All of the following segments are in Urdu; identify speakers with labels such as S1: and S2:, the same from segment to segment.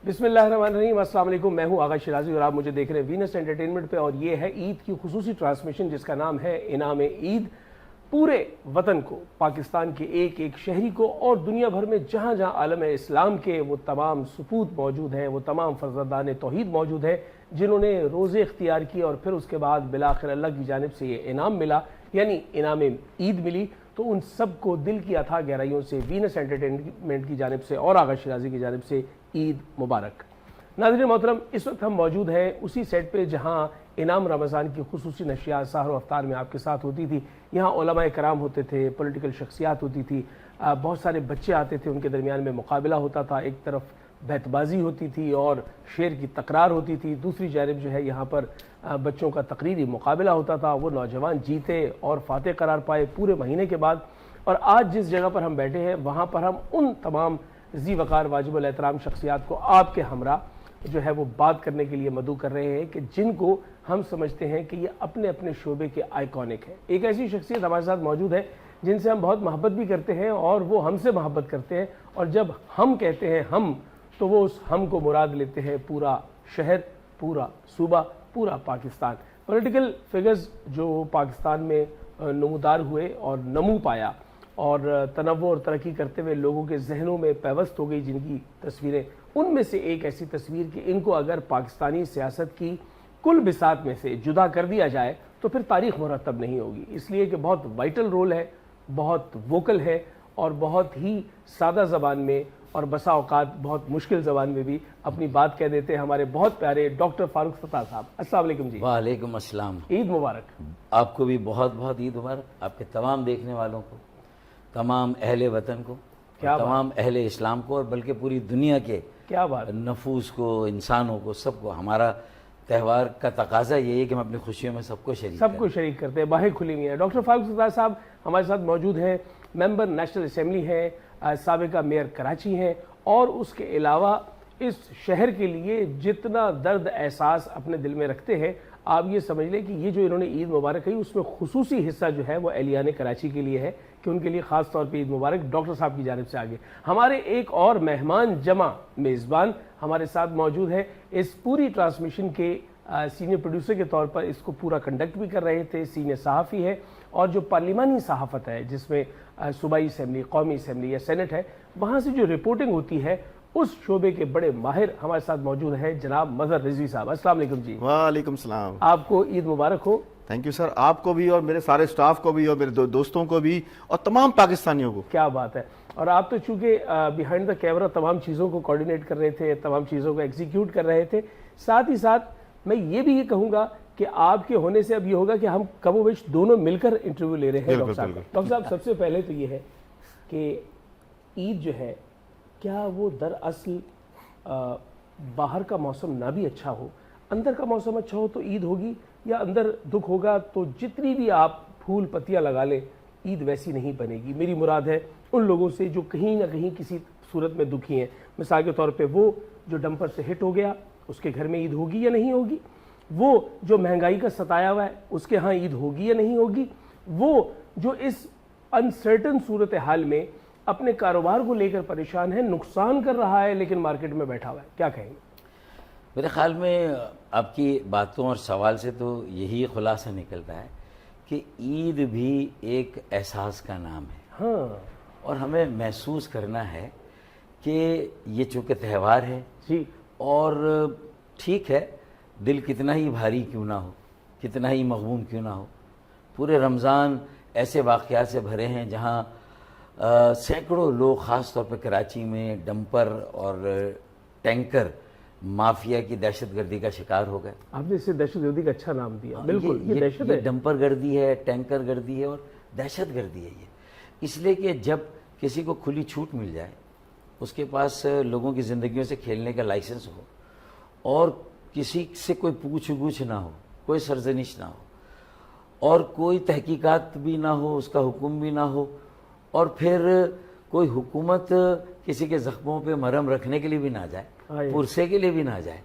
S1: بسم اللہ الرحمن الرحیم، السلام علیکم۔ میں ہوں آغا شیرازی اور آپ مجھے دیکھ رہے ہیں وینس انٹرٹینمنٹ پہ، اور یہ ہے عید کی خصوصی ٹرانسمیشن جس کا نام ہے انعام عید۔ پورے وطن کو، پاکستان کے ایک ایک شہری کو اور دنیا بھر میں جہاں جہاں عالم اسلام کے وہ تمام سپوت موجود ہیں، وہ تمام فرزندان توحید موجود ہیں جنہوں نے روزے اختیار کیے اور پھر اس کے بعد بالآخر اللہ کی جانب سے یہ انعام ملا، یعنی انعام عید ملی، تو ان سب کو دل کی اتھاہ گہرائیوں سے وینس انٹرٹینمنٹ کی جانب سے اور آغا شیرازی کی جانب سے عید مبارک۔ ناظرین محترم، اس وقت ہم موجود ہیں اسی سیٹ پہ جہاں انعام رمضان کی خصوصی نشریات سحر و افطار میں آپ کے ساتھ ہوتی تھی۔ یہاں علماء کرام ہوتے تھے، پولیٹیکل شخصیات ہوتی تھی، بہت سارے بچے آتے تھے، ان کے درمیان میں مقابلہ ہوتا تھا، ایک طرف بیت بازی ہوتی تھی اور شعر کی تکرار ہوتی تھی، دوسری جانب جو ہے یہاں پر بچوں کا تقریری مقابلہ ہوتا تھا، وہ نوجوان جیتے اور فاتح قرار پائے پورے مہینے کے بعد۔ اور آج جس جگہ پر ہم بیٹھے ہیں وہاں پر ہم ان تمام ذی وقار واجب الاحترام شخصیات کو آپ کے ہمراہ جو ہے وہ بات کرنے کے لیے مدعو کر رہے ہیں کہ جن کو ہم سمجھتے ہیں کہ یہ اپنے اپنے شعبے کے آئیکونک ہیں۔ ایک ایسی شخصیت ہمارے ساتھ موجود ہے جن سے ہم بہت محبت بھی کرتے ہیں اور وہ ہم سے محبت کرتے ہیں، اور جب ہم کہتے ہیں ہم تو وہ اس ہم کو مراد لیتے ہیں پورا شہر، پورا صوبہ، پورا پاکستان۔ پولیٹیکل فگرز جو پاکستان میں نمودار ہوئے اور نمو پایا اور تنوع اور ترقی کرتے ہوئے لوگوں کے ذہنوں میں پیوست ہو گئی جن کی تصویریں، ان میں سے ایک ایسی تصویر کہ ان کو اگر پاکستانی سیاست کی کل بساط میں سے جدا کر دیا جائے تو پھر تاریخ مرتب نہیں ہوگی، اس لیے کہ بہت وائٹل رول ہے، بہت ووکل ہے اور بہت ہی سادہ زبان میں اور بسا اوقات بہت مشکل زبان میں بھی اپنی بات کہہ دیتے ہیں ہمارے بہت پیارے ڈاکٹر فاروق ستار صاحب۔ السلام علیکم جی۔
S2: وعلیکم السلام۔
S1: عید مبارک۔
S2: آپ کو بھی بہت بہت عید مبارک، آپ کے تمام دیکھنے والوں کو، تمام اہل وطن کو، تمام اہل اسلام کو، اور بلکہ پوری دنیا کے
S1: کیا بات،
S2: نفوس کو، انسانوں کو، سب کو۔ ہمارا تہوار کا تقاضا یہی ہے کہ ہم اپنی خوشیوں میں سب کو شریک
S1: کرتے ہیں، باہیں کھلی ہوئی ہیں۔ ڈاکٹر فاروق ستار صاحب ہمارے ساتھ موجود ہیں، ممبر نیشنل اسمبلی ہیں، سابقہ میئر کراچی ہیں، اور اس کے علاوہ اس شہر کے لیے جتنا درد احساس اپنے دل میں رکھتے ہیں، آپ یہ سمجھ لیں کہ یہ جو انہوں نے عید مبارک کہی اس میں خصوصی حصہ جو ہے وہ اہلیان کراچی کے لیے ہے کہ ان کے لیے خاص طور پہ عید مبارک ڈاکٹر صاحب کی جانب سے آگے۔ ہمارے ایک اور مہمان جمع میزبان ہمارے ساتھ موجود ہے، اس پوری ٹرانسمیشن کے سینئر پروڈیوسر کے طور پر اس کو پورا کنڈکٹ بھی کر رہے تھے، سینئر صحافی ہے، اور جو پارلیمانی صحافت ہے جس میں صوبائی اسمبلی، قومی اسمبلی یا سینٹ ہے، وہاں سے جو رپورٹنگ ہوتی ہے اس شعبے کے بڑے ماہر ہمارے ساتھ موجود ہیں جناب مظہر رضوی صاحب۔ السلام علیکم جی۔
S3: وعلیکم السلام۔
S1: آپ کو عید مبارک ہو۔
S3: تھینک یو سر، آپ کو بھی اور میرے سارے سٹاف کو بھی اور میرے دوستوں کو بھی اور تمام پاکستانیوں کو۔
S1: کیا بات ہے، اور آپ تو چونکہ بیہائنڈ دا کیمرہ تمام چیزوں کو کوارڈینیٹ کر رہے تھے، تمام چیزوں کو ایگزیکیوٹ کر رہے تھے، ساتھ ہی ساتھ میں یہ بھی یہ کہوں گا کہ آپ کے ہونے سے اب یہ ہوگا کہ ہم کم و بیش دونوں مل کر انٹرویو لے رہے ہیں ڈاکٹر صاحب۔ ڈاکٹر صاحب سب سے پہلے تو یہ ہے کہ عید جو ہے کیا وہ دراصل باہر کا موسم نہ بھی اچھا ہو، اندر کا موسم اچھا ہو تو عید ہوگی، یا اندر دکھ ہوگا تو جتنی بھی آپ پھول پتیاں لگا لیں عید ویسی نہیں بنے گی؟ میری مراد ہے ان لوگوں سے جو کہیں نہ کہیں کسی صورت میں دکھی ہیں۔ مثال کے طور پہ وہ جو ڈمپر سے ہٹ ہو گیا اس کے گھر میں عید ہوگی یا نہیں ہوگی؟ وہ جو مہنگائی کا ستایا ہوا ہے اس کے ہاں عید ہوگی یا نہیں ہوگی؟ وہ جو اس انسرٹن صورتحال میں اپنے کاروبار کو لے کر پریشان ہے، نقصان کر رہا ہے لیکن مارکیٹ میں بیٹھا ہوا ہے، کیا کہیں گے؟
S2: میرے خیال میں آپ کی باتوں اور سوال سے تو یہی خلاصہ نکلتا ہے کہ عید بھی ایک احساس کا نام ہے،
S1: ہاں،
S2: اور ہمیں محسوس کرنا ہے کہ یہ چونکہ تہوار ہے
S1: جی،
S2: اور ٹھیک ہے دل کتنا ہی بھاری کیوں نہ ہو، کتنا ہی مغموم کیوں نہ ہو، پورے رمضان ایسے واقعات سے بھرے ہیں جہاں سینکڑوں لوگ خاص طور پہ کراچی میں ڈمپر اور ٹینکر مافیا کی دہشت گردی کا شکار ہو گئے۔
S1: آپ نے اسے دہشت گردی کا اچھا نام دیا، بالکل یہ دہشت ہے،
S2: ڈمپر گردی ہے، ٹینکر گردی ہے اور دہشت گردی ہے یہ، اس لیے کہ جب کسی کو کھلی چھوٹ مل جائے، اس کے پاس لوگوں کی زندگیوں سے کھیلنے کا لائسنس ہو اور کسی سے کوئی پوچھ گچھ نہ ہو، کوئی سرزنش نہ ہو اور کوئی تحقیقات بھی نہ ہو، اس کا حکم بھی نہ ہو، اور پھر کوئی حکومت کسی کے زخموں پہ مرہم رکھنے کے لیے بھی نہ جائے، پرسے کے لیے بھی نہ جائے،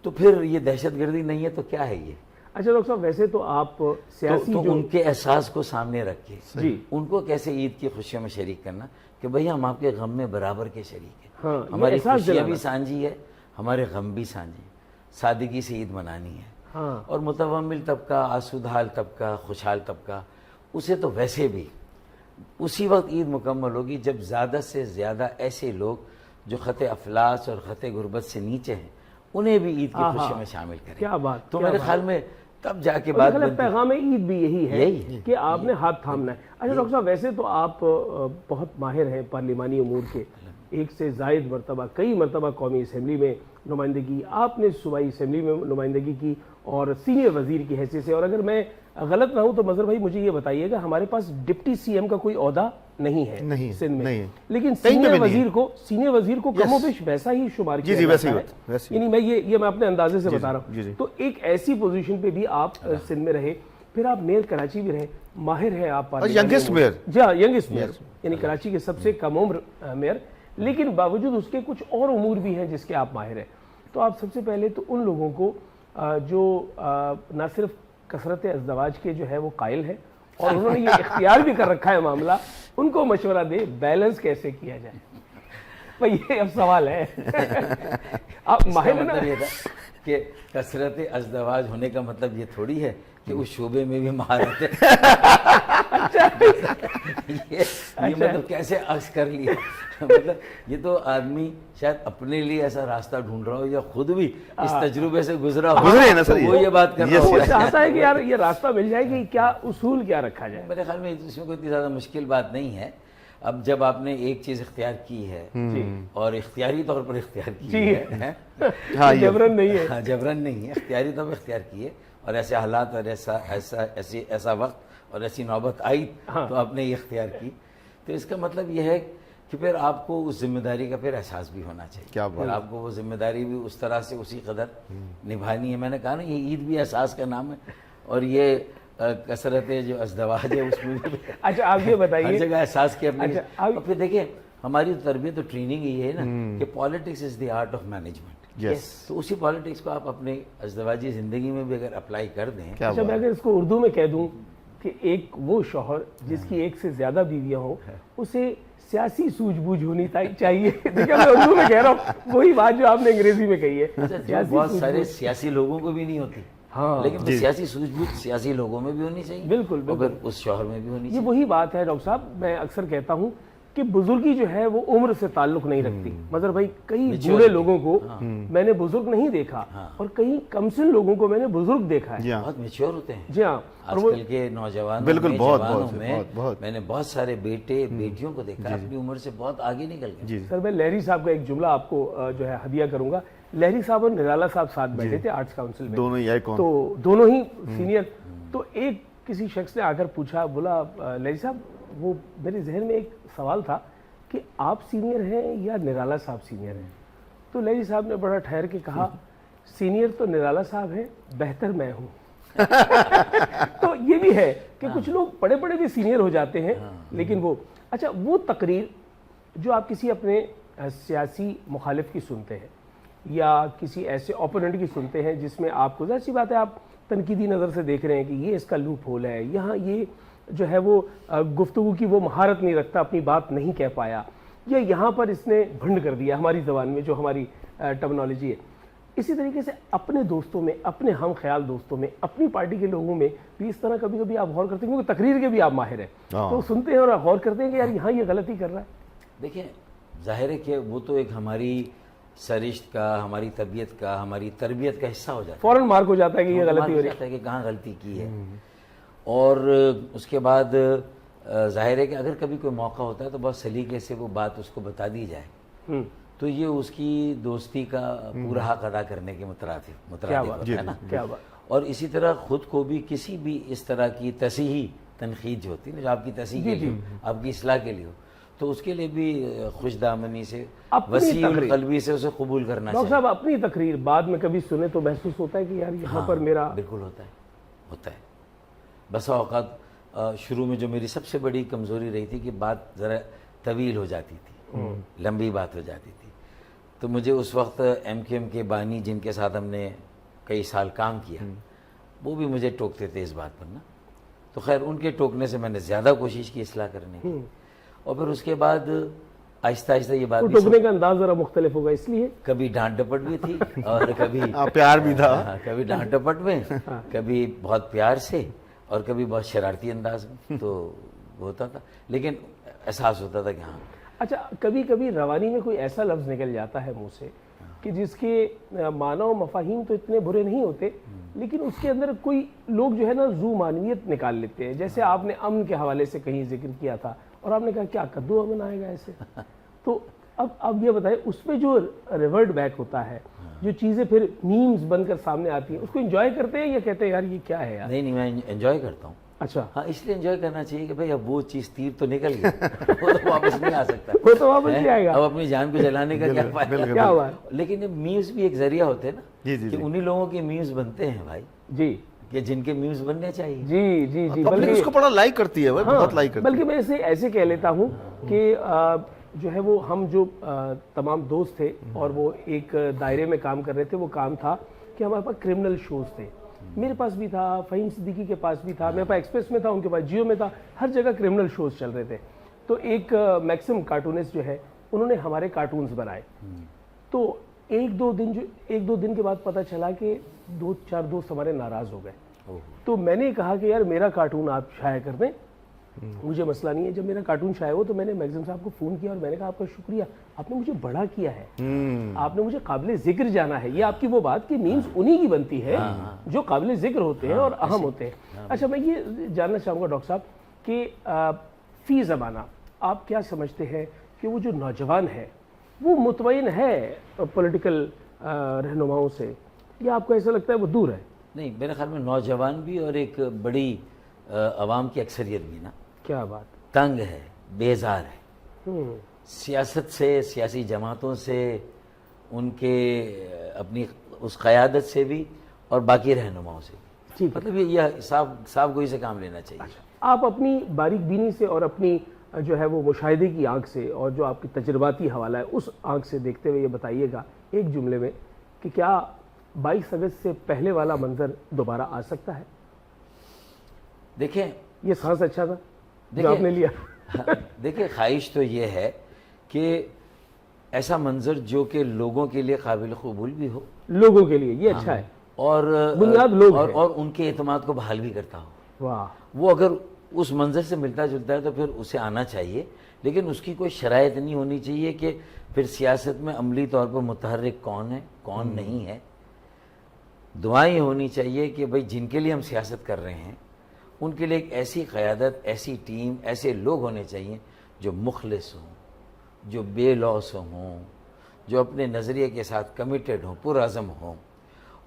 S2: تو پھر یہ دہشت گردی نہیں ہے تو کیا ہے یہ؟
S1: اچھا ڈاکٹر صاحب، ویسے تو آپ سیاسی
S2: تو
S1: جو
S2: ان کے احساس کو سامنے رکھ کے
S1: جی
S2: ان کو کیسے عید کی خوشیوں میں شریک کرنا کہ بھئی ہم آپ کے غم میں برابر کے شریک ہیں.
S1: ہاں، یہ
S2: ہماری
S1: احساس
S2: خوشیاں
S1: دلانا.
S2: بھی سانجھی ہے، ہمارے غم بھی سانجھی. سادگی سے عید منانی ہے.
S1: ہاں
S2: اور متومل طبقہ، آسودحال طبقہ، خوشحال طبقہ، اسے تو ویسے بھی اسی وقت عید مکمل ہوگی جب زیادہ سے زیادہ ایسے لوگ جو خط افلاس اور خط غربت سے نیچے ہیں انہیں بھی عید کی خوشیوں میں شامل کریں.
S1: کیا بات.
S2: تو میرے خیال میں تب جا کے
S1: اور
S2: بات
S1: میرا خیال ہے
S2: بنتی.
S1: پیغام عید بھی یہی ہے کہ آپ نے ہاتھ تھامنا ہے. اچھا ڈاکٹر صاحب، ویسے تو آپ بہت ماہر ہیں پارلیمانی امور کے، ایک سے زائد مرتبہ کئی مرتبہ قومی اسمبلی میں نمائندگی، آپ نے صوبائی اسمبلی میں نمائندگی کی اور سینئر وزیر کی حیثیت سے. اور اگر میں غلط نہ ہوں تو مظہر بھائی مجھے یہ بتائیے گا، ہمارے پاس ڈپٹی سی ایم کا کوئی عہدہ نہیں ہے
S3: نہیں،
S1: سندھ میں،
S3: نہیں ہے.
S1: لیکن
S3: کہیں پہ بھی
S1: سینئر وزیر کو کم و بیش ویسا ہی شمار کیا
S3: جی ویسے
S1: جاتا
S3: ہی
S1: ہے.
S3: ویسے
S1: یعنی میں اپنے اندازے سے بتا رہا
S3: جی،
S1: ہوں.
S3: جی.
S1: تو ایک ایسی پوزیشن پہ بھی آپ سندھ میں رہے، پھر آپ میئر کراچی بھی رہے، ماہر ہیں آپ
S3: youngest mayor.
S1: جی ہاں، ینگسٹ میئر، یعنی کراچی کے سب سے کم عمر میئر، لیکن باوجود اس کے کچھ اور امور بھی ہیں جس کے آپ ماہر ہیں. تو آپ سب سے پہلے تو ان لوگوں کو جو نہ صرف کثرت ازدواج کے جو ہے وہ قائل ہے اور انہوں نے یہ اختیار بھی کر رکھا ہے معاملہ، ان کو مشورہ دے بیلنس کیسے کیا جائے. بھئی یہ اب سوال ہے. آپ
S2: اس کا
S1: ماہر ہیں نا.
S2: مطلب یہ تھا کہ کثرت ازدواج ہونے کا مطلب یہ تھوڑی ہے کہ اس شعبے میں بھی مہارت ہے. یہ مطلب کیسے عکس کر لیا. مطلب یہ تو آدمی شاید اپنے لیے ایسا راستہ ڈھونڈ رہا ہو یا خود بھی اس تجربے سے گزرا ہو.
S3: گزرے ہیں نا سر
S2: وہ یہ بات کر رہا
S1: وہ
S2: ہو.
S1: چاہتا ہے کہ یار یہ راستہ مل جائے کہ کیا اصول کیا رکھا جائے.
S2: میرے خیال میں اس میں کوئی اتنی زیادہ مشکل بات نہیں ہے. اب جب آپ نے ایک چیز اختیار کی ہے اور اختیاری طور پر اختیار کی ہے،
S1: جبرن نہیں ہے.
S2: ہاں جبرن نہیں ہے، اختیاری طور پر اختیار کی ہے، اور ایسے حالات اور ایسا وقت اور ایسی نوبت آئی تو آپ نے یہ اختیار کی، تو اس کا مطلب یہ ہے کہ پھر آپ کو اس ذمہ داری کا پھر احساس بھی ہونا چاہیے.
S3: کیا بات.
S2: پھر آپ کو وہ ذمہ داری بھی اس طرح سے اسی قدر نبھانی ہے. میں نے کہا نا یہ عید بھی احساس کا نام ہے، اور یہ کثرت جو ازدواج ہے اس میں بھی
S1: اچھا آپ یہ
S2: ہر
S1: بتائیے.
S2: جگہ احساس کیا اپنے.
S1: اچھا،
S2: اور پھر دیکھیں ہماری تربیت و ٹریننگ یہ ہے نا کہ politics is the art of management. تو اسی پالیٹکس کو آپ اپنے ازدواجی زندگی میں بھی اگر اپلائی کر دیں.
S1: اچھا میں اگر اس کو اردو میں کہہ دوں کہ ایک وہ شوہر جس کی ایک سے زیادہ بیویاں ہوں، اسے سیاسی سوجھ بوجھ ہونی چاہیے. دیکھیں میں اردو میں کہہ رہا ہوں وہی بات جو آپ نے انگریزی میں کہی ہے.
S2: بہت سارے سیاسی لوگوں کو بھی نہیں ہوتی، لیکن سیاسی سوجھ بوجھ سیاسی لوگوں میں بھی ہونی چاہیے.
S1: بالکل
S2: اور پھر اس شوہر میں بھی ہونی
S1: یہ
S2: چاہیے.
S1: وہی بات ہے ڈاکٹر صاحب. میں اکثر کہتا ہوں کہ بزرگی جو ہے وہ عمر سے تعلق نہیں رکھتی. مظہر بھائی کئی بوڑھے لوگوں کو میں نے بزرگ نہیں دیکھا اور کئی کم سن لوگوں کو میں نے بزرگ دیکھا ہے.
S2: بہت میچور ہوتے ہیں.
S1: جی ہاں.
S2: آج کل کے نوجوانوں
S3: بالکل
S2: میں
S3: بہت
S2: میں نے بہت سارے بیٹے بیٹیوں کو دیکھا اپنی عمر سے بہت آگے نکل گئے.
S1: سر میں لہری صاحب کا ایک جملہ آپ کو جو ہے ہدیہ کروں گا. لہری صاحب اور نرالا صاحب ساتھ بیٹھے تھے آرٹس کاؤنسل میں،
S3: دونوں ہی آئیکن،
S1: تو دونوں ہی سینئر. تو ایک کسی شخص نے آ کر پوچھا، بولا لہری صاحب وہ میرے ذہن میں ایک سوال تھا کہ آپ سینئر ہیں یا نرالا صاحب سینئر ہیں؟ تو لہری صاحب نے بڑا ٹھہر کے کہا سینئر تو نرالا صاحب ہیں، بہتر میں ہوں. تو یہ بھی ہے کہ کچھ لوگ بڑے بڑے بھی سینئر ہو جاتے ہیں لیکن وہ اچھا وہ تقریر جو آپ کسی اپنے سیاسی مخالف کی سنتے ہیں یا کسی ایسے اوپوننٹ کی سنتے ہیں جس میں آپ کو ظاہر سی بات ہے آپ تنقیدی نظر سے دیکھ رہے ہیں کہ یہ اس کا لوپ ہول ہے، یہاں یہ جو ہے وہ گفتگو کی وہ مہارت نہیں رکھتا، اپنی بات نہیں کہہ پایا، یا یہاں پر اس نے بھنڈ کر دیا ہماری زبان میں جو ہماری ٹرمنالوجی ہے. اسی طریقے سے اپنے دوستوں میں، اپنے ہم خیال دوستوں میں، اپنی پارٹی کے لوگوں میں بھی اس طرح کبھی کبھی آپ غور کرتے ہیں کیونکہ تقریر کے بھی آپ ماہر ہیں، تو سنتے ہیں اور غور کرتے ہیں کہ یار یہاں یہ غلطی کر رہا ہے.
S2: دیکھیں ظاہر ہے کہ وہ تو ایک ہماری سرشت کا، ہماری طبیعت کا، ہماری تربیت کا حصہ ہو جاتا ہے.
S1: فوراً مارک ہو جاتا ہے کہ یہ غلطی ہو رہی
S2: ہے کہ کہاں غلطی کی ہے. اور اس کے بعد ظاہر ہے کہ اگر کبھی کوئی موقع ہوتا ہے تو بہت سلیقے سے وہ بات اس کو بتا دی جائے تو یہ اس کی دوستی کا پورا حق ادا کرنے کے مترادف ہوتا ہے نا.
S1: کیا بات.
S2: اور اسی طرح خود کو بھی کسی بھی اس طرح کی تصحیحی تنقید جو ہوتی ہے جو آپ کی تصحیح کے لیے آپ کی اصلاح کے لیے ہو تو اس کے لیے بھی خوش دامنی سے، وسیع القلبی سے اسے قبول کرنا چاہیے.
S1: ڈاکٹر صاحب اپنی تقریر بعد میں کبھی سنے تو محسوس ہوتا ہے کہ یار یہاں پر میرا
S2: بالکل ہوتا ہے. بسا اوقات شروع میں جو میری سب سے بڑی کمزوری رہی تھی کہ بات ذرا طویل ہو جاتی تھی، لمبی بات ہو جاتی تھی. تو مجھے اس وقت ایم کیو ایم کے بانی جن کے ساتھ ہم نے کئی سال کام کیا وہ بھی مجھے ٹوکتے تھے اس بات پر نا. تو خیر ان کے ٹوکنے سے میں نے زیادہ کوشش کی اصلاح کرنے کی, اور پھر اس کے بعد آہستہ آہستہ یہ بات
S1: ٹوکنے کا انداز ذرا مختلف ہوگا, اس لیے
S2: کبھی ڈانٹ ڈپٹ بھی تھی اور کبھی
S3: پیار بھی تھا,
S2: کبھی ڈانٹ ڈپٹ میں, کبھی بہت پیار سے, اور کبھی بہت شرارتی انداز میں, تو ہوتا تھا, لیکن احساس ہوتا تھا کہ ہاں.
S1: اچھا, کبھی کبھی روانی میں کوئی ایسا لفظ نکل جاتا ہے منہ سے کہ جس کے معنی و مفاہیم تو اتنے برے نہیں ہوتے, لیکن اس کے اندر کوئی لوگ جو ہے نا ذو معنویت نکال لیتے ہیں. جیسے آپ نے امن کے حوالے سے کہیں ذکر کیا تھا اور آپ نے کہا کیا کدو امن آئے گا ایسے. تو اب یہ بتائیں, اس میں جو ریورٹ بیک ہوتا ہے, جو چیزیں پھر میمز بن کر سامنے آتی ہیں, اس کو انجوائے کرتے ہیں یا کہتے ہیں یار یہ کیا ہے یار؟
S2: نہیں, میں انجوائے کرتا ہوں.
S1: اچھا,
S2: ہاں, اس لیے انجوائے کرنا چاہیے کہ بھائی اب وہ چیز تیر تو نکل گئی, وہ تو واپس نہیں آ سکتا,
S1: وہ تو واپس نہیں آئے گا.
S2: اب اپنی جان کو جلانے کا کیا فائدہ.
S1: کیا ہوا ہے؟
S2: لیکن یہ میوز بھی ایک ذریعہ ہوتے ہیں نا,
S3: جی
S2: کہ انہی لوگوں کے میوز بنتے ہیں بھائی,
S1: جی
S2: کہ جن کے میوز بننے چاہیے.
S1: جی جی جی,
S3: پبلک اس کو بڑا لائک کرتی ہے, بہت لائک کرتی ہے.
S1: بلکہ میں اسے ایسے کہہ لیتا ہوں کہ جو ہے وہ ہم جو تمام دوست تھے اور وہ ایک دائرے میں کام کر رہے تھے, وہ کام تھا کہ ہمارے پاس کرمنل شوز تھے. میرے پاس بھی تھا, فہیم صدیقی کے پاس بھی تھا, میرے پاس ایکسپریس میں تھا, ان کے پاس جیو میں تھا, ہر جگہ کرمنل شوز چل رہے تھے. تو ایک میکسم کارٹونسٹ جو ہے انہوں نے ہمارے کارٹونز بنائے. تو ایک دو دن کے بعد پتہ چلا کہ 2-4 دوست ہمارے ناراض ہو گئے. تو میں نے کہا کہ یار میرا کارٹون آپ شائع کر دیں, مجھے مسئلہ نہیں ہے. جب میرا کارٹون شائع ہو تو میں نے میگزین صاحب کو فون کیا اور میں نے کہا آپ کا شکریہ, آپ نے مجھے بڑا کیا ہے, آپ نے مجھے قابل ذکر جانا ہے. یہ آپ کی وہ بات کہ میمز انہی کی بنتی ہے جو قابل ذکر ہوتے ہیں اور اہم ہوتے ہیں. اچھا, میں یہ جاننا چاہوں گا ڈاکٹر صاحب کہ فی زمانہ آپ کیا سمجھتے ہیں کہ وہ جو نوجوان ہے وہ مطمئن ہے پولیٹیکل رہنماؤں سے, یا آپ کو ایسا لگتا ہے وہ دور ہے؟
S2: نہیں, میرے خیال میں نوجوان بھی اور ایک بڑی عوام کی اکثریت بھی نا,
S1: کیا بات,
S2: تنگ ہے, بیزار ہے سیاست سے, سیاسی جماعتوں سے, ان کے اپنی اس قیادت سے بھی, اور باقی رہنماؤں سے. مطلب یہ صاف گوئی سے کام لینا چاہیے.
S1: آپ اپنی باریک بینی سے اور اپنی جو ہے وہ مشاہدے کی آنکھ سے اور جو آپ کی تجرباتی حوالہ ہے اس آنکھ سے دیکھتے ہوئے یہ بتائیے گا ایک جملے میں کہ کیا 22 اگست سے پہلے والا منظر دوبارہ آ سکتا ہے؟
S2: دیکھیں,
S1: یہ سانس اچھا تھا جو آپ نے لیا.
S2: دیکھیں, خواہش تو یہ ہے کہ ایسا منظر جو کہ لوگوں کے لیے قابل قبول بھی ہو,
S1: لوگوں کے لیے یہ اچھا ہے,
S2: اور
S1: بنیاد لوگ
S2: اور ان کے اعتماد کو بحال بھی کرتا ہو.
S1: واہ, وہ
S2: اگر اس منظر سے ملتا جلتا ہے تو پھر اسے آنا چاہیے, لیکن اس کی کوئی شرائط نہیں ہونی چاہیے کہ پھر سیاست میں عملی طور پر متحرک کون ہے کون نہیں ہے. دعائیں ہونی چاہیے کہ بھئی جن کے لیے ہم سیاست کر رہے ہیں ان کے لیے ایک ایسی قیادت, ایسی ٹیم, ایسے لوگ ہونے چاہیے جو مخلص ہوں, جو بے لوث ہوں, جو اپنے نظریے کے ساتھ کمیٹڈ ہوں, پرعزم ہوں,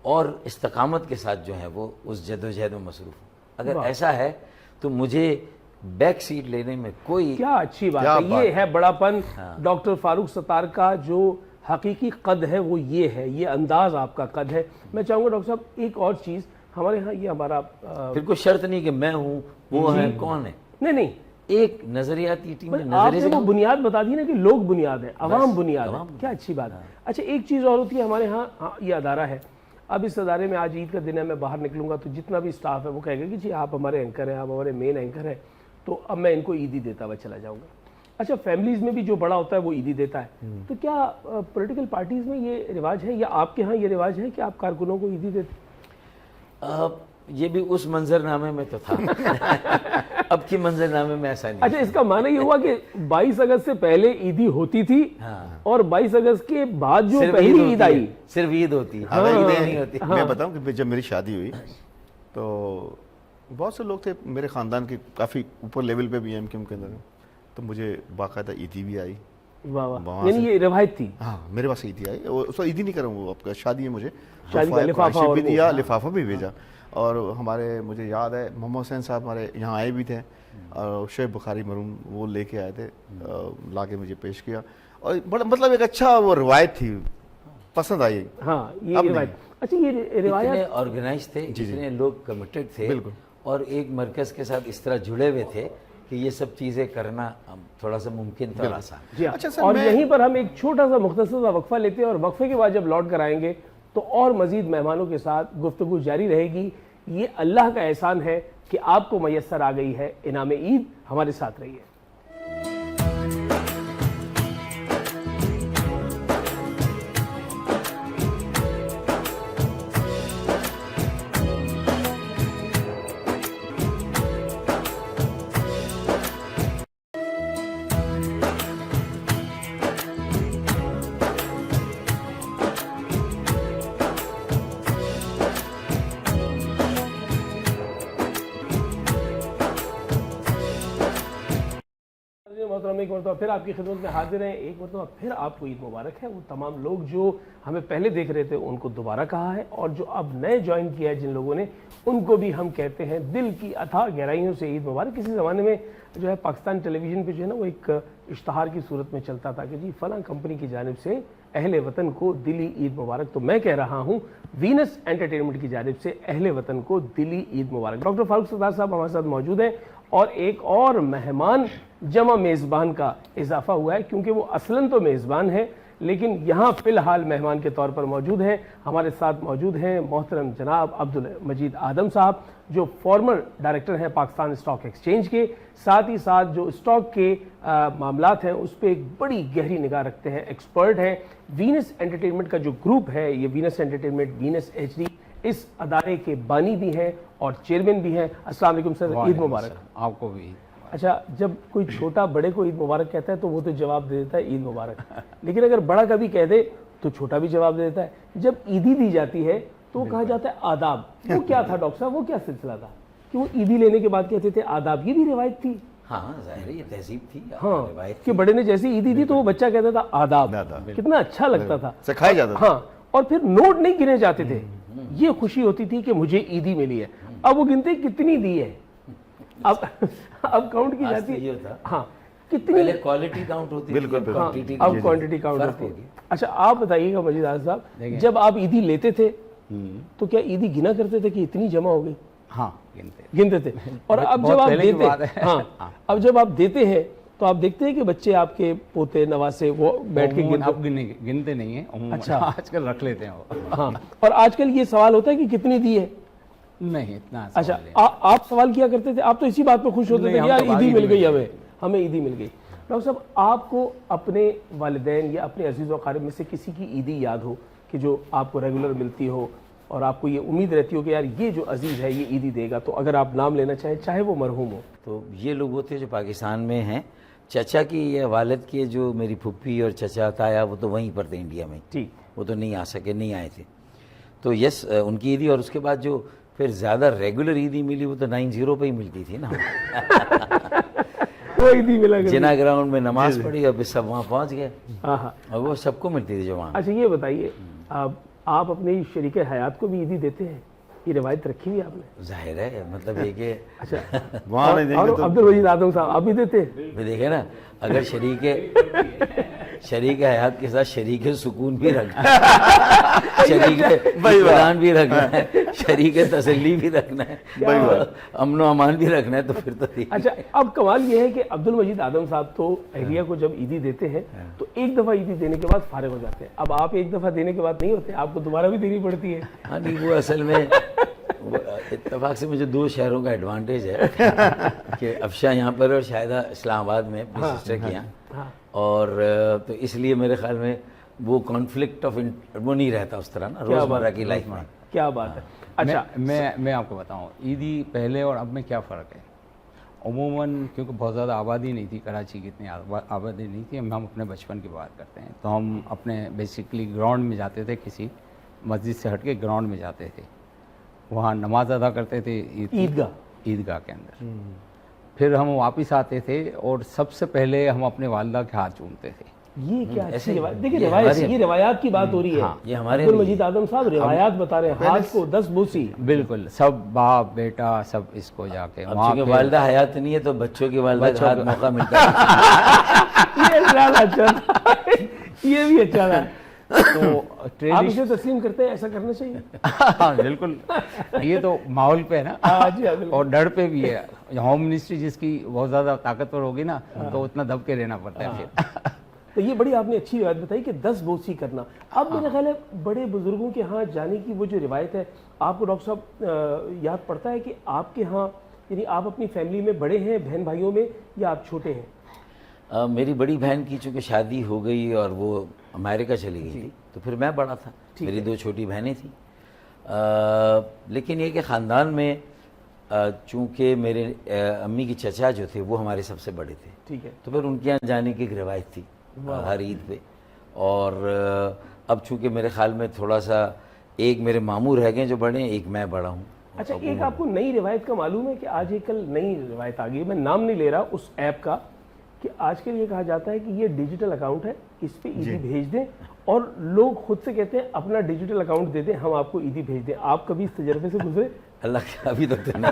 S2: اور استقامت کے ساتھ جو ہے وہ اس جدوجہد میں مصروف ہوں. اگر ایسا ہے تو مجھے بیک سیٹ لینے میں کوئی,
S1: کیا اچھی بات ہے. یہ ہے بڑا پن ڈاکٹر فاروق ستار کا, جو حقیقی قد ہے وہ یہ ہے, یہ انداز آپ کا قد ہے. میں چاہوں گا ڈاکٹر صاحب ایک اور چیز, ہمارے ہاں یہ ہمارا
S2: پھر کوئی شرط نہیں کہ میں ہوں وہ ہے کون ہے,
S1: نہیں,
S2: ایک نظریاتی ٹیم میں
S1: آپ نے وہ بنیاد بتا دی نا کہ لوگ بنیاد ہے, عوام بنیاد ہے. کیا اچھی بات ہے. اچھا, ایک چیز اور ہوتی ہے ہمارے ہاں, یہ ادارہ ہے, اب اس ادارے میں آج عید کا دن ہے, میں باہر نکلوں گا تو جتنا بھی اسٹاف ہے وہ کہے گا کہ جی آپ ہمارے اینکر ہیں, آپ ہمارے مین اینکر ہیں, تو اب میں ان کو عیدی دیتا ہوا چلا جاؤں گا. اچھا, فیملیز میں بھی جو بڑا ہوتا ہے وہ عیدی دیتا ہے, تو کیا پولیٹیکل پارٹیز میں یہ رواج ہے یا آپ کے ہاں یہ رواج ہے کہ آپ کارکنوں کو عیدی دیتے؟
S2: یہ بھی اس منظر نامے میں تو تھا, اب کی منظر نامے میں ایسا نہیں.
S1: اچھا, اس کا معنی یہ ہوا کہ 22 اگست سے پہلے عیدی ہوتی تھی اور 22 اگست کے بعد جو پہلی عید آئی
S2: صرف عید ہوتی ہے.
S3: میں بتاؤں کہ جب میری شادی ہوئی تو بہت سے لوگ تھے میرے خاندان کے, کافی اوپر لیول پہ بھی ایم کیو کے اندر, تو مجھے باقاعدہ عیدی بھی آئی.
S1: یعنی یہ روایت تھی.
S3: ہاں, میرے پاس عیدی آئی, اس وقت عیدی نہیں کروں, وہ آپ کا شادی ہے, مجھے
S1: شادی کا لفافہ
S3: بھی دیا, لفافہ بھی بھیجا. اور ہمارے, مجھے یاد ہے محمد حسین صاحب ہمارے یہاں آئے بھی تھے, اور شعیب بخاری مرحوم وہ لے کے آئے تھے, لا کے مجھے پیش کیا, اور بڑا مطلب ایک اچھا وہ روایت تھی, پسند آئی.
S1: ہاں, یہ روایت. اچھا, یہ روایت
S2: آرگنائز تھے, جتنے لوگ کمیٹڈ تھے, اور ایک مرکز کے ساتھ اس طرح جڑے ہوئے تھے کہ یہ سب چیزیں کرنا تھوڑا سا ممکن تھا, آسان.
S1: جی, اور یہیں پر ہم ایک چھوٹا سا مختصر سا وقفہ لیتے ہیں, اور وقفے کے بعد جب لوٹ کر آئیں گے تو اور مزید مہمانوں کے ساتھ گفتگو جاری رہے گی یہ اللہ کا احسان ہے کہ آپ کو میسر آ گئی ہے انعام عید. ہمارے ساتھ رہیے. محترم ایک مرتبہ پھر آپ کی خدمت میں حاضر ہیں. ایک مرتبہ پھر آپ کو عید مبارک ہے. وہ تمام لوگ جو ہمیں پہلے دیکھ رہے تھے ان کو دوبارہ کہا ہے, اور جو اب نئے جوائن کیا ہے جن لوگوں نے, ان کو بھی ہم کہتے ہیں دل کی اتھا گہرائیوں سے عید مبارک. کسی زمانے میں جو ہے پاکستان ٹیلی ویژن پہ جو ہے نا وہ ایک اشتہار کی صورت میں چلتا تھا کہ جی فلاں کمپنی کی جانب سے اہل وطن کو دلی عید مبارک. تو میں کہہ رہا ہوں وینس انٹرٹینمنٹ کی جانب سے اہل وطن کو دلی عید مبارک. ڈاکٹر فاروق ستار صاحب ہمارے ساتھ موجود ہیں, اور ایک اور مہمان جمع میزبان کا اضافہ ہوا ہے, کیونکہ وہ اصلاً تو میزبان ہے لیکن یہاں فی الحال مہمان کے طور پر موجود ہیں. ہمارے ساتھ موجود ہیں محترم جناب عبدالمجید آدم صاحب, جو فارمر ڈائریکٹر ہیں پاکستان اسٹاک ایکسچینج کے, ساتھ ہی ساتھ جو اسٹاک کے معاملات ہیں اس پہ ایک بڑی گہری نگاہ رکھتے ہیں, ایکسپرٹ ہیں. وینس انٹرٹینمنٹ کا جو گروپ ہے, یہ Venus entertainment, Venus H D, اس ادارے کے بانی بھی ہیں اور چیئرمین بھی ہیں. السلام علیکم سر, عید مبارک.
S4: آپ کو بھی.
S1: اچھا, جب کوئی چھوٹا بڑے کو عید مبارک کہتا ہے تو وہ تو جواب دے دیتا ہے عید مبارک, لیکن اگر بڑا کبھی کہہ دے تو چھوٹا بھی جواب دے دیتا ہے. جب عیدی دی جاتی ہے تو وہ کہا جاتا ہے آداب. وہ کیا تھا ڈاکٹر صاحب, وہ کیا سلسلہ تھا کہ وہ عیدی لینے کے بعد کہتے تھے آداب؟ یہ بھی روایت تھی.
S2: ہاں ظاہر ہے یہ تہذیب تھی,
S1: ہاں,
S2: روایت
S1: کہ بڑے نے جیسے عیدی دی تو وہ بچہ کہتا تھا آداب. کتنا اچھا لگتا تھا,
S3: سکھایا جاتا تھا.
S1: ہاں, اور پھر نوٹ نہیں گنے جاتے تھے. یہ خوشی ہوتی تھی کہ مجھے عیدی ملی ہے. اب وہ گنتے کتنی دی ہے, اب کاؤنٹ کی جاتی ہے. ہاں, کتنی
S2: پہلے کوالٹی کاؤنٹ ہوتی ہے,
S3: بالکل,
S1: اب کوانٹٹی کاؤنٹ ہوتی ہے. اچھا, آپ بتائیے گا مجید آزاد صاحب, جب آپ عیدی لیتے تھے تو کیا عیدی گنا کرتے تھے کہ اتنی جمع ہو گئی؟
S4: ہاں,
S1: گنتے تھے. اور اب جب آپ دیتے, ہاں, اب جب آپ دیتے ہیں تو آپ دیکھتے ہیں کہ بچے آپ کے پوتے نواسے وہ بیٹھ کے
S4: گنتے نہیں ہیں.
S1: اچھا,
S4: آج کل رکھ لیتے ہیں وہ.
S1: ہاں, اور آج کل یہ سوال ہوتا ہے کہ کتنی دی ہے؟
S4: نہیں اتنا.
S1: اچھا, آپ سوال کیا کرتے تھے, آپ تو اسی بات پہ خوش ہوتے تھے کہ یار عیدی مل گئی, ہمیں عیدی مل گئی. ڈاکٹر صاحب, آپ کو اپنے والدین یا اپنے عزیز و اقارب میں سے کسی کی عیدی یاد ہو کہ جو آپ کو ریگولر ملتی ہو اور آپ کو یہ امید رہتی ہو کہ یار یہ جو عزیز ہے یہ عیدی دے گا, تو اگر آپ نام لینا چاہیں چاہے وہ مرحوم ہو؟
S2: تو یہ لوگ ہوتے جو پاکستان میں ہیں. چچا کی یا والد کی جو میری پھپھی اور چچا تایا وہ تو وہیں پر تھے انڈیا میں,
S1: ٹھیک, وہ
S2: تو نہیں آ سکے, نہیں آئے تھے. تو یس ان کی عیدی, اور اس کے بعد جو پھر زیادہ ریگولر عیدی ملی وہ تو 90 پہ ہی ملتی تھی نا.
S1: وہ عیدی ملا
S2: جنا گراؤنڈ میں نماز پڑھی اور پھر سب وہاں پہنچ گئے, اور وہ سب کو ملتی تھی جو وہاں.
S1: اچھا, یہ بتائیے آپ اپنے شریک حیات کو بھی عیدی دیتے ہیں؟ یہ روایت رکھی ہوئی آپ نے؟
S2: ظاہر ہے, مطلب یہ کہ
S1: اچھا,
S3: وہاں نہیں
S1: اور عبدالمجید آدم صاحب آپ بھی دیتے ہیں؟
S2: دیکھیں نا, اگر شریک حیات کے ساتھ شریک سکون بھی رکھنا ہے, شریک اطمینان بھی رکھنا ہے, شریک تسلی بھی رکھنا ہے, امن و امان بھی رکھنا ہے, تو پھر تو
S1: اچھا. اب کمال یہ ہے کہ عبدالمجید آدم صاحب تو اہلیہ کو جب عیدی دیتے ہیں تو ایک دفعہ عیدی دینے کے بعد فارغ ہو جاتے ہیں. اب آپ ایک دفعہ دینے کے بعد نہیں ہوتے, آپ کو دوبارہ بھی دینی پڑتی ہے.
S2: ہاں نہیں, وہ اصل میں اتفاق سے مجھے 2 شہروں کا ایڈوانٹیج ہے کہ افشا یہاں پر اور شاہدہ اسلام آباد میں اپنی سسٹر کے یہاں, اور تو اس لیے میرے خیال میں وہ کانفلکٹ آف وہ نہیں رہتا اس طرح نا روزمرہ کی لائف میں.
S1: کیا بات ہے. اچھا,
S4: میں آپ کو بتاؤں عیدی پہلے اور اب میں کیا فرق ہے. عموماً کیونکہ بہت زیادہ آبادی نہیں تھی, کراچی کی اتنی آبادی نہیں تھی, ہم اپنے بچپن کی بات کرتے ہیں, تو ہم اپنے بیسکلی گراؤنڈ میں جاتے تھے, کسی مسجد سے ہٹ کے گراؤنڈ میں جاتے تھے, وہاں نماز ادا کرتے تھے عیدگاہ کے اندر. پھر ہم واپس آتے تھے اور سب سے پہلے ہم اپنے والدہ کے ہاتھ چومتے تھے.
S1: یہ کیا ایسی روایت, دیکھیں یہ روایات کی بات ہو رہی ہے.
S2: یہ ہمارے
S1: عبدالمجید آدم صاحب روایات بتا رہے ہیں, ہاتھ کو 10 بوسی.
S4: بالکل, سب باپ بیٹا سب اس کو جا کے وہاں
S2: پہ. والدہ حیات نہیں ہے تو بچوں کی والدہ کا ہاتھ موقع ملتا ہے.
S1: یہ بھی اچھا تھا. تو آپ اسے تسلیم کرتے ہیں, ایسا کرنا چاہیے.
S4: ہاں بالکل, یہ تو ماحول پہ ہے نا, اور ڈر پہ بھی ہے. ہوم منسٹری جس کی بہت زیادہ طاقتور ہوگی نا تو اتنا دب کے رہنا پڑتا ہے.
S1: تو یہ بڑی آپ نے اچھی روایت بتائی کہ 10 بوسی کرنا. اب میرا خیال ہے بڑے بزرگوں کے ہاں جانے کی وہ جو روایت ہے, آپ کو ڈاکٹر صاحب یاد پڑتا ہے کہ آپ کے ہاں یعنی آپ اپنی فیملی میں بڑے ہیں بہن بھائیوں میں یا آپ چھوٹے ہیں؟
S2: میری بڑی بہن کی چونکہ شادی ہو گئی اور وہ امریکہ چلی گئی تھی تو پھر میں بڑا تھا, میری 2 چھوٹی بہنیں تھیں. لیکن یہ کہ خاندان میں چونکہ میرے امی کی چچا جو تھے وہ ہمارے سب سے بڑے تھے,
S1: ٹھیک ہے,
S2: تو پھر ان کے یہاں جانے کی ایک روایت تھی ہر عید پہ. اور اب چونکہ میرے خیال میں تھوڑا سا ایک میرے ماموں رہ گئے جو بڑے ہیں, ایک میں بڑا ہوں.
S1: اچھا ایک آپ کو نئی روایت کا معلوم ہے کہ آج ایک کل نئی روایت آ گئی, میں نام نہیں لے رہا اس ایپ کا, کہ آج کل یہ کہا جاتا ہے کہ یہ ڈیجیٹل اکاؤنٹ ہے, اس پہ عیدی بھیج دیں, اور لوگ خود سے کہتے ہیں اپنا ڈیجیٹل اکاؤنٹ دے دیں ہم آپ کو عیدی بھیج دیں. آپ کبھی اس تجربے سے گزرے؟
S2: اللہ کا ابھی تک تو نہیں.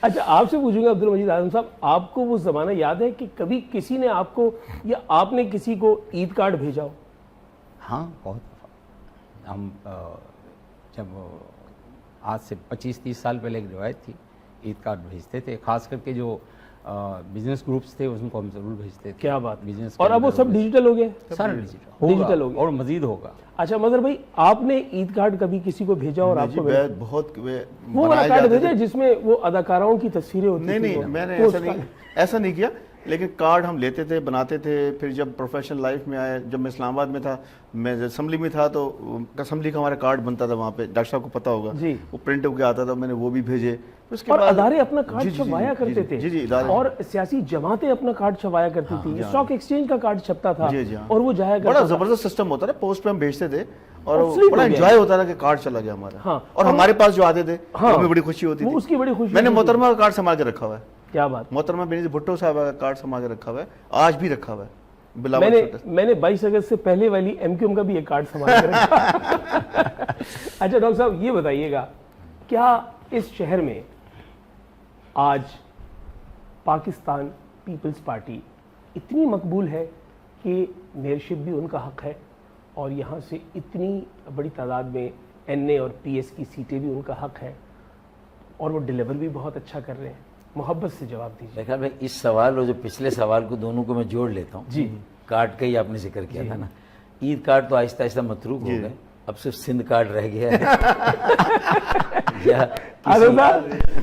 S1: اچھا آپ سے پوچھوں گا عبدالمجید اعظم صاحب, آپ کو وہ زمانہ یاد ہے کہ کبھی کسی نے آپ کو یا آپ نے کسی کو عید کارڈ بھیجا ہو؟
S4: ہاں بہت دفعہ. ہم جب آج سے 25-30 سال پہلے ایک روایت تھی, عید کارڈ بھیجتے تھے, خاص کر کے جو بزنس گروپس تھے ان کو ہم ضرور بھیجتے تھے.
S1: کیا بات,
S4: بزنس
S1: اور اب وہ سب ڈیجیٹل ہو گئے؟
S4: سارا
S1: ڈیجیٹل ہو گیا
S4: اور مزید ہوگا.
S1: اچھا مظہر بھائی, آپ نے عید کارڈ کبھی کسی کو بھیجا اور آپ کو
S3: بہت
S1: وہ والا کارڈ بھیجا جس میں وہ اداکاراؤں کی تصویریں ہوتی تھیں؟
S3: نہیں میں نے ایسا نہیں کیا, لیکن کارڈ ہم لیتے تھے, بناتے تھے. پھر جب پروفیشنل لائف میں آئے, جب میں اسلام آباد میں تھا, میں اسمبلی میں تھا, تو اسمبلی کا ہمارا کارڈ بنتا تھا وہاں پہ, ڈاکٹر صاحب کو پتا ہوگا, وہ پرنٹ ہو کے آتا تھا, میں نے وہ بھی بھیجے.
S1: اور ادارے اپنا کارڈ چھپوایا کرتے تھے, اور سیاسی جماعتیں اپنا کارڈ چھپوایا کرتی تھی, اسٹاک ایکسچینج کا کارڈ چھپتا تھا اور وہ جایا کرتا.
S3: بڑا زبردست سسٹم ہوتا تھا, پوسٹ پہ ہم بھیجتے تھے اور بڑا انجوائے ہوتا تھا کہ کارڈ چلا گیا ہمارا. اور ہمارے پاس جو آتے تھے ہمیں بڑی خوشی ہوتی تھی,
S1: اس کی بڑی خوشی.
S3: میں نے محترمہ کا کارڈ سنبھال کے رکھا ہوا ہے.
S1: کیا بات,
S3: محترمہ بینظیر بھٹو صاحب کا کارڈ سنبھال کے رکھا ہوا ہے, آج بھی رکھا ہوا ہے.
S1: میں نے 22 اگست سے پہلے والی ایم کیو ایم کا بھی ایک کارڈ سنبھال کے رکھا. اچھا ڈاکٹر صاحب یہ بتائیے گا, کیا اس شہر میں آج پاکستان پیپلز پارٹی اتنی مقبول ہے کہ میئرشپ بھی ان کا حق ہے, اور یہاں سے اتنی بڑی تعداد میں این اے اور پی ایس کی سیٹیں بھی ان کا حق ہے, اور وہ ڈیلیور بھی بہت اچھا کر رہے ہیں؟ محبت سے جواب دیجیے.
S2: دیکھا بھائی, اس سوال اور جو پچھلے سوال کو دونوں کو میں جوڑ لیتا ہوں.
S1: جی,
S2: کارڈ کا ہی آپ نے ذکر کیا تھا نا, عید کارڈ تو آہستہ آہستہ متروک ہو گئے, اب صرف سندھ کارڈ رہ گیا ہے.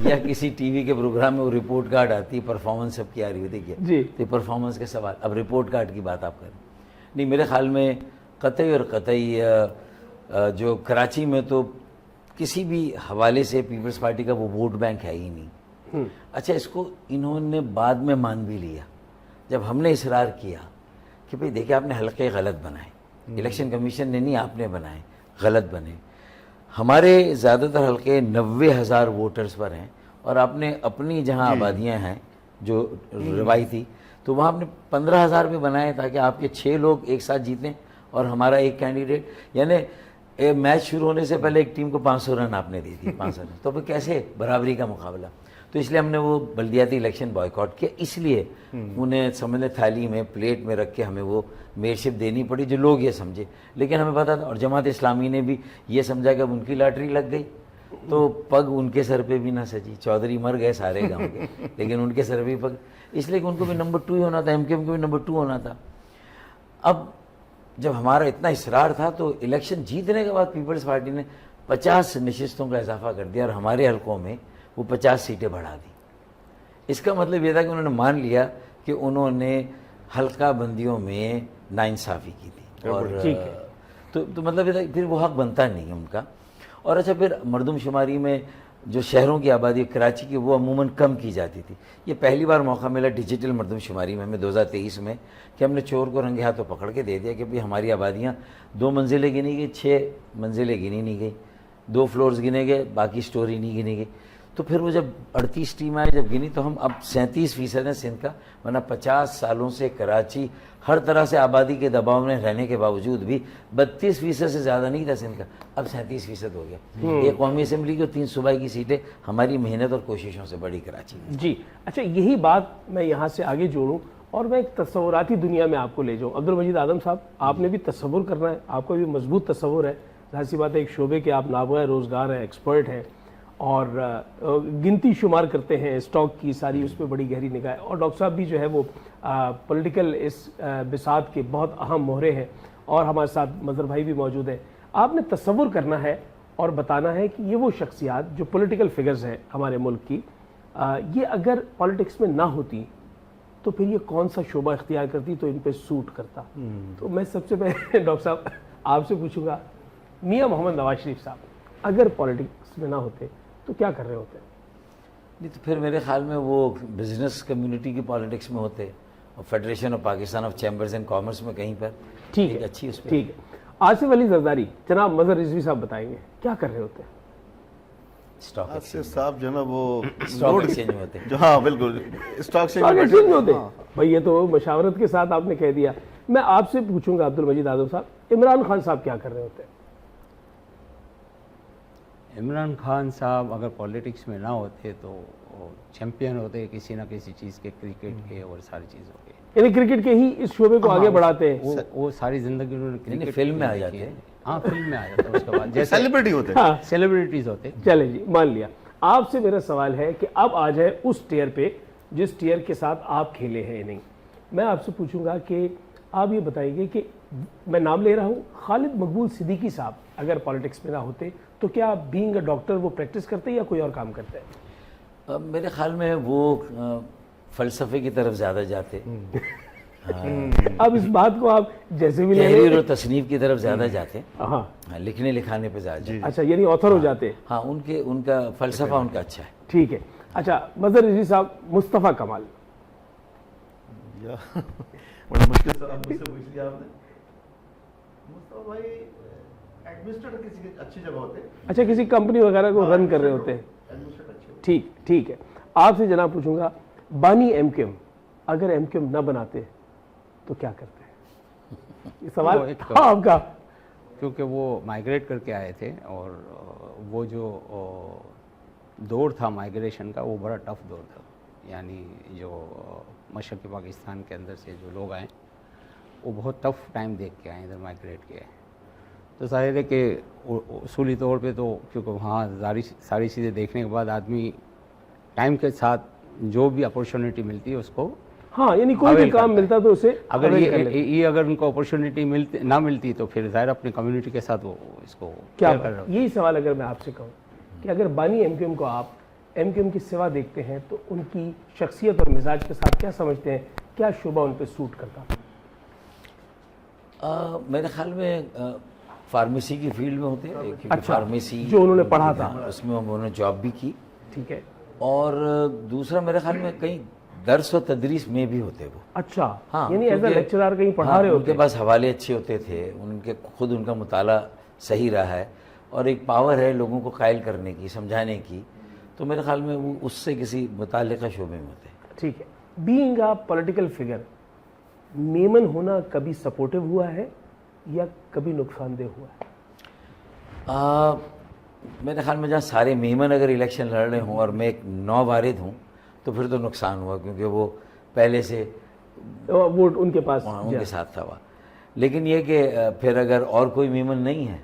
S2: یا کسی ٹی وی کے پروگرام میں وہ رپورٹ کارڈ آتی ہے, پرفارمنس سب کی آ رہی ہوتی ہے, تو پرفارمنس کے سوال, اب رپورٹ کارڈ کی بات آپ کریں. نہیں, میرے خیال میں قطعی اور قطعی جو کراچی میں تو کسی بھی حوالے سے پیپلز پارٹی کا وہ ووٹ بینک ہے ہی نہیں. اچھا, اس کو انہوں نے بعد میں مان بھی لیا جب ہم نے اصرار کیا کہ بھئی دیکھیں آپ نے حلقے غلط بنائے, الیکشن کمیشن نے نہیں, آپ نے بنائے, غلط بنے. ہمارے زیادہ تر حلقے 90,000 ووٹرز پر ہیں, اور آپ نے اپنی جہاں آبادیاں ہیں جو روایتی, تو وہاں آپ نے 15,000 بھی بنائے تاکہ آپ کے 6 لوگ ایک ساتھ جیتیں اور ہمارا ایک کینڈیڈیٹ. یعنی میچ شروع ہونے سے پہلے ایک ٹیم کو 500 رن آپ نے دی تھی, 500 رن, تو پھر کیسے برابری کا مقابلہ. تو اس لیے ہم نے وہ بلدیاتی الیکشن بائیکاٹ کیا, اس لیے انہیں سمجھ لیں تھالی میں پلیٹ میں رکھ کے ہمیں وہ میئرشپ دینی پڑی جو لوگ یہ سمجھے. لیکن ہمیں پتا تھا, اور جماعت اسلامی نے بھی یہ سمجھا کہ اب ان کی لاٹری لگ گئی تو پگ ان کے سر پہ بھی نہ سجی. چودھری مر گئے سارے گاؤں کے, لیکن ان کے سر پہ پگ, اس لیے کہ ان کو بھی نمبر 2 ہی ہونا تھا, ایم کیو ایم کو بھی نمبر 2 ہونا تھا. اب جب ہمارا اتنا اصرار تھا تو الیکشن جیتنے کے بعد پیپلز پارٹی نے 50 نشستوں کا اضافہ کر دیا, اور ہمارے حلقوں میں وہ 50 سیٹیں بڑھا دی. اس کا مطلب یہ تھا کہ انہوں نے مان لیا کہ انہوں نے حلقہ بندیوں میں ناانصافی کی تھی, اور تو مطلب یہ تھا کہ پھر وہ حق بنتا نہیں ان کا. اور اچھا, پھر مردم شماری میں جو شہروں کی آبادی کراچی کی وہ عموماً کم کی جاتی تھی. یہ پہلی بار موقع ملا ڈیجیٹل مردم شماری میں ہمیں 2023 میں کہ ہم نے چور کو رنگے ہاتھوں پکڑ کے دے دیا کہ بھئی ہماری آبادیاں 2 منزلیں گنی گئی, 6 منزلیں گنی نہیں گئی, 2 فلورز گنے گئے, باقی سٹوری نہیں گنی گئی. تو پھر وہ جب 38 ٹیم آئے جب گنی, تو ہم اب 37% ہیں سندھ کا, ورنہ 50 سالوں سے کراچی ہر طرح سے آبادی کے دباؤ میں رہنے کے باوجود بھی 32% سے زیادہ نہیں تھا سندھ کا, اب 37% ہو گیا. ایک قومی اسمبلی کی 3 صوبائی کی سیٹیں ہماری محنت اور کوششوں سے بڑی کراچی میں.
S1: جی اچھا, یہی بات میں یہاں سے آگے جوڑوں اور میں ایک تصوراتی دنیا میں آپ کو لے جاؤں. عبدالمجید اعظم صاحب, آپ نے بھی تصور کرنا ہے, آپ کو بھی مضبوط تصور ہے, ظاہر سی بات ہے ایک شعبے کے آپ نابغہ روزگار ہیں, ایکسپرٹ ہیں, اور گنتی شمار کرتے ہیں اسٹاک کی ساری، اس پہ بڑی گہری نگاہ ہے. اور ڈاکٹر صاحب بھی جو ہے وہ پولیٹیکل اس بساط کے بہت اہم مہرے ہیں، اور ہمارے ساتھ مظہر بھائی بھی موجود ہیں. آپ نے تصور کرنا ہے اور بتانا ہے کہ یہ وہ شخصیات جو پولیٹیکل فگرز ہیں ہمارے ملک کی، یہ اگر پالیٹکس میں نہ ہوتی تو پھر یہ کون سا شعبہ اختیار کرتی تو ان پہ سوٹ کرتا. تو میں سب سے پہلے ڈاکٹر صاحب آپ سے پوچھوں گا، میاں محمد نواز شریف صاحب اگر پالیٹکس میں نہ ہوتے تو کیا کر رہے ہوتے؟
S2: نہیں تو پھر میرے خیال میں وہ بزنس کمیونٹی کی پالیٹکس میں ہوتے، اور federation of Pakistan of chambers and commerce میں کہیں پر.
S1: ٹھیک ہے،
S2: اچھی اس پہ.
S1: ٹھیک ہے. آصف علی زرداری جناب مظہر رضوی صاحب بتائیں گے کیا کر رہے ہوتے ہیں؟
S2: اسٹاک
S3: آصف صاحب جو ہے نا وہ
S2: اسٹاک ایکسچینج میں ہوتے.
S3: جو ہاں بالکل اسٹاک
S1: ایکسچینج میں ہوتے. بھائی یہ تو مشاورت کے ساتھ آپ نے کہہ دیا. میں آپ سے پوچھوں گا عبد المجید اعظم صاحب، عمران خان صاحب کیا کر رہے ہوتے ہیں؟
S4: عمران خان صاحب اگر پالیٹکس میں نہ ہوتے تو چیمپئن ہوتے کسی نہ کسی چیز کے، کرکٹ کے اور ساری چیزوں کے.
S1: یعنی کرکٹ کے ہی اس شعبے کو آگے بڑھاتے ہیں.
S4: وہ ساری زندگی انہوں نے کرکٹ
S2: فلم میں آ جاتے ہیں.
S4: ہاں فلم میں آ جاتے ہیں. اس کے بعد جیسے
S3: سیلیبریٹی ہوتے ہیں.
S1: ہاں
S4: سیلیبریٹیز ہوتے.
S1: چلے جی مان لیا. آپ سے میرا سوال ہے کہ اب آ جائے اس ٹیئر پہ جس ٹیئر کے ساتھ آپ کھیلے ہیں. نہیں، میں آپ سے پوچھوں گا کہ آپ یہ بتائیں گے کہ میں نام لے رہا ہوں، خالد مقبول صدیقی صاحب اگر پالیٹکس میں نہ ہوتے تو کیا بینگ اے ڈاکٹر وہ پریکٹس کرتے یا کوئی اور کام کرتے ہیں؟
S2: میرے خیال میں وہ فلسفے کی طرف زیادہ جاتے.
S1: اب اس بات کو آپ جیسے بھی لے
S2: تحریر و تصنیف کی طرف زیادہ جاتے.
S1: ہاں
S2: لکھنے لکھانے پہ زیادہ جاتے.
S1: اچھا، یعنی آتھر ہو جاتے.
S2: ہاں ان کا فلسفہ ان کا اچھا ہے.
S1: ٹھیک ہے. اچھا مظہر رضوی صاحب، مصطفیٰ کمال.
S3: بڑا مشکل سوال مجھ سے پوچھ لیا آپ نے. مصطفیٰ بھائی ایڈمنسٹریٹر کسی کے اچھی جگہ ہوتے ہیں.
S1: اچھا، کسی کمپنی وغیرہ کو رن کر رہے ہوتے ہیں.
S3: ایڈمنسٹریٹر اچھے ہوتے
S1: ٹھیک ٹھیک ہے. آپ سے جناب پوچھوں گا، بانی ایم کیو ایم اگر ایم کیو ایم نہ بناتے تو کیا کرتے ہیں؟ یہ سوال آپ کا.
S4: کیونکہ وہ مائیگریٹ کر کے آئے تھے، اور وہ جو دور تھا مائیگریشن کا وہ بڑا ٹف دور تھا. یعنی جو مشرقی پاکستان کے اندر سے جو لوگ آئے وہ بہت ٹف ٹائم دیکھ کے آئے، ادھر مائیگریٹ کیے. تو ظاہر ہے کہ اصولی طور پہ تو کیونکہ وہاں ساری چیزیں دیکھنے کے بعد آدمی ٹائم کے ساتھ جو بھی اپورچونیٹی ملتی ہے اس کو،
S1: ہاں یعنی کوئی بھی کام ملتا تو اسے
S4: اگر اگر ان کو اپورچونیٹی نہ ملتی تو پھر ظاہر اپنی کمیونٹی کے ساتھ وہ اس کو
S1: کیا کر رہا. یہی سوال اگر میں آپ سے کہوں کہ اگر بانی ایم کیو ایم کو آپ ایم کیو ایم کی سوا دیکھتے ہیں تو ان کی شخصیت اور مزاج کے ساتھ کیا سمجھتے ہیں، کیا شعبہ ان پہ سوٹ کرتا؟
S2: میرے خیال میں فارمیسی کی فیلڈ میں ہوتے ہیں.
S1: اچھا،
S2: فارمیسی
S1: جو انہوں نے پڑھا تھا
S2: اس میں انہوں نے جاب بھی کی.
S1: ٹھیک ہے.
S2: اور دوسرا میرے خیال میں کہیں درس و تدریس میں بھی ہوتے وہ.
S1: اچھا،
S2: ہاں،
S1: یعنی ایز اے لیکچرر کہیں پڑھا رہے
S2: ان
S1: ہوتے
S2: کے پاس حوالے اچھے ہوتے تھے، خود ان کا مطالعہ صحیح رہا ہے، اور ایک پاور ہے لوگوں کو قائل کرنے کی، سمجھانے کی. تو میرے خیال میں وہ اس سے کسی متعلقہ شعبے میں ہوتے ہیں.
S1: ٹھیک ہے. Being a political figure, Memon ہونا کبھی سپورٹیو ہوا ہے یا کبھی نقصان دہ ہوا ہے؟
S2: میرے خیال میں جہاں سارے میمن اگر الیکشن لڑ رہے ہوں اور میں ایک نو وارد ہوں تو پھر تو نقصان ہوا، کیونکہ وہ پہلے سے
S1: ووٹ ان کے پاس
S2: ان کے ساتھ تھا. لیکن یہ کہ پھر اگر اور کوئی میمن نہیں ہے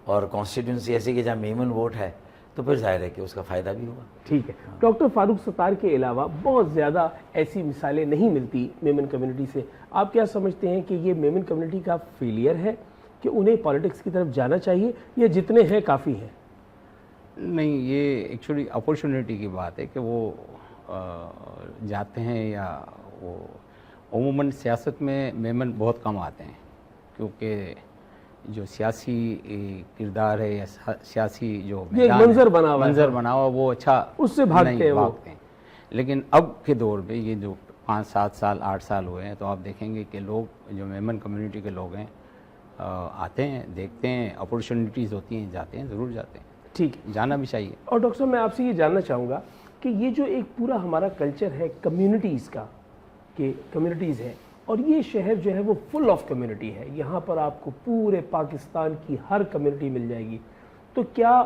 S2: اور کانسٹیٹیوئنسی ایسی کہ جہاں میمن ووٹ ہے تو پھر ظاہر ہے کہ اس کا فائدہ بھی ہوا.
S1: ٹھیک ہے. ڈاکٹر فاروق ستار کے علاوہ بہت زیادہ ایسی مثالیں نہیں ملتی میمن کمیونٹی سے. آپ کیا سمجھتے ہیں کہ یہ میمن کمیونٹی کا فیلئر ہے کہ انہیں پالیٹکس کی طرف جانا چاہیے یا جتنے ہیں کافی ہیں؟
S4: نہیں، یہ ایکچولی اپورچونیٹی کی بات ہے کہ وہ جاتے ہیں یا وہ عموماً سیاست میں میمن بہت کم آتے ہیں، کیونکہ جو سیاسی کردار ہے یا سیاسی جو
S1: منظر بنا
S4: ہوا وہ اچھا
S1: اس سے بھاگتے ہیں.
S4: لیکن اب کے دور میں یہ جو 5-7 سال 8 سال ہوئے ہیں تو آپ دیکھیں گے کہ لوگ جو میمن کمیونٹی کے لوگ ہیں آتے ہیں، دیکھتے ہیں، اپورچونیٹیز ہوتی ہیں، جاتے ہیں، ضرور جاتے ہیں.
S1: ٹھیک،
S4: جانا بھی چاہیے.
S1: اور ڈاکٹر صاحب میں آپ سے یہ جاننا چاہوں گا کہ یہ جو ایک پورا ہمارا کلچر ہے کمیونٹیز کا، کہ کمیونٹیز ہے اور یہ شہر جو ہے وہ فل آف کمیونٹی ہے، یہاں پر آپ کو پورے پاکستان کی ہر کمیونٹی مل جائے گی، تو کیا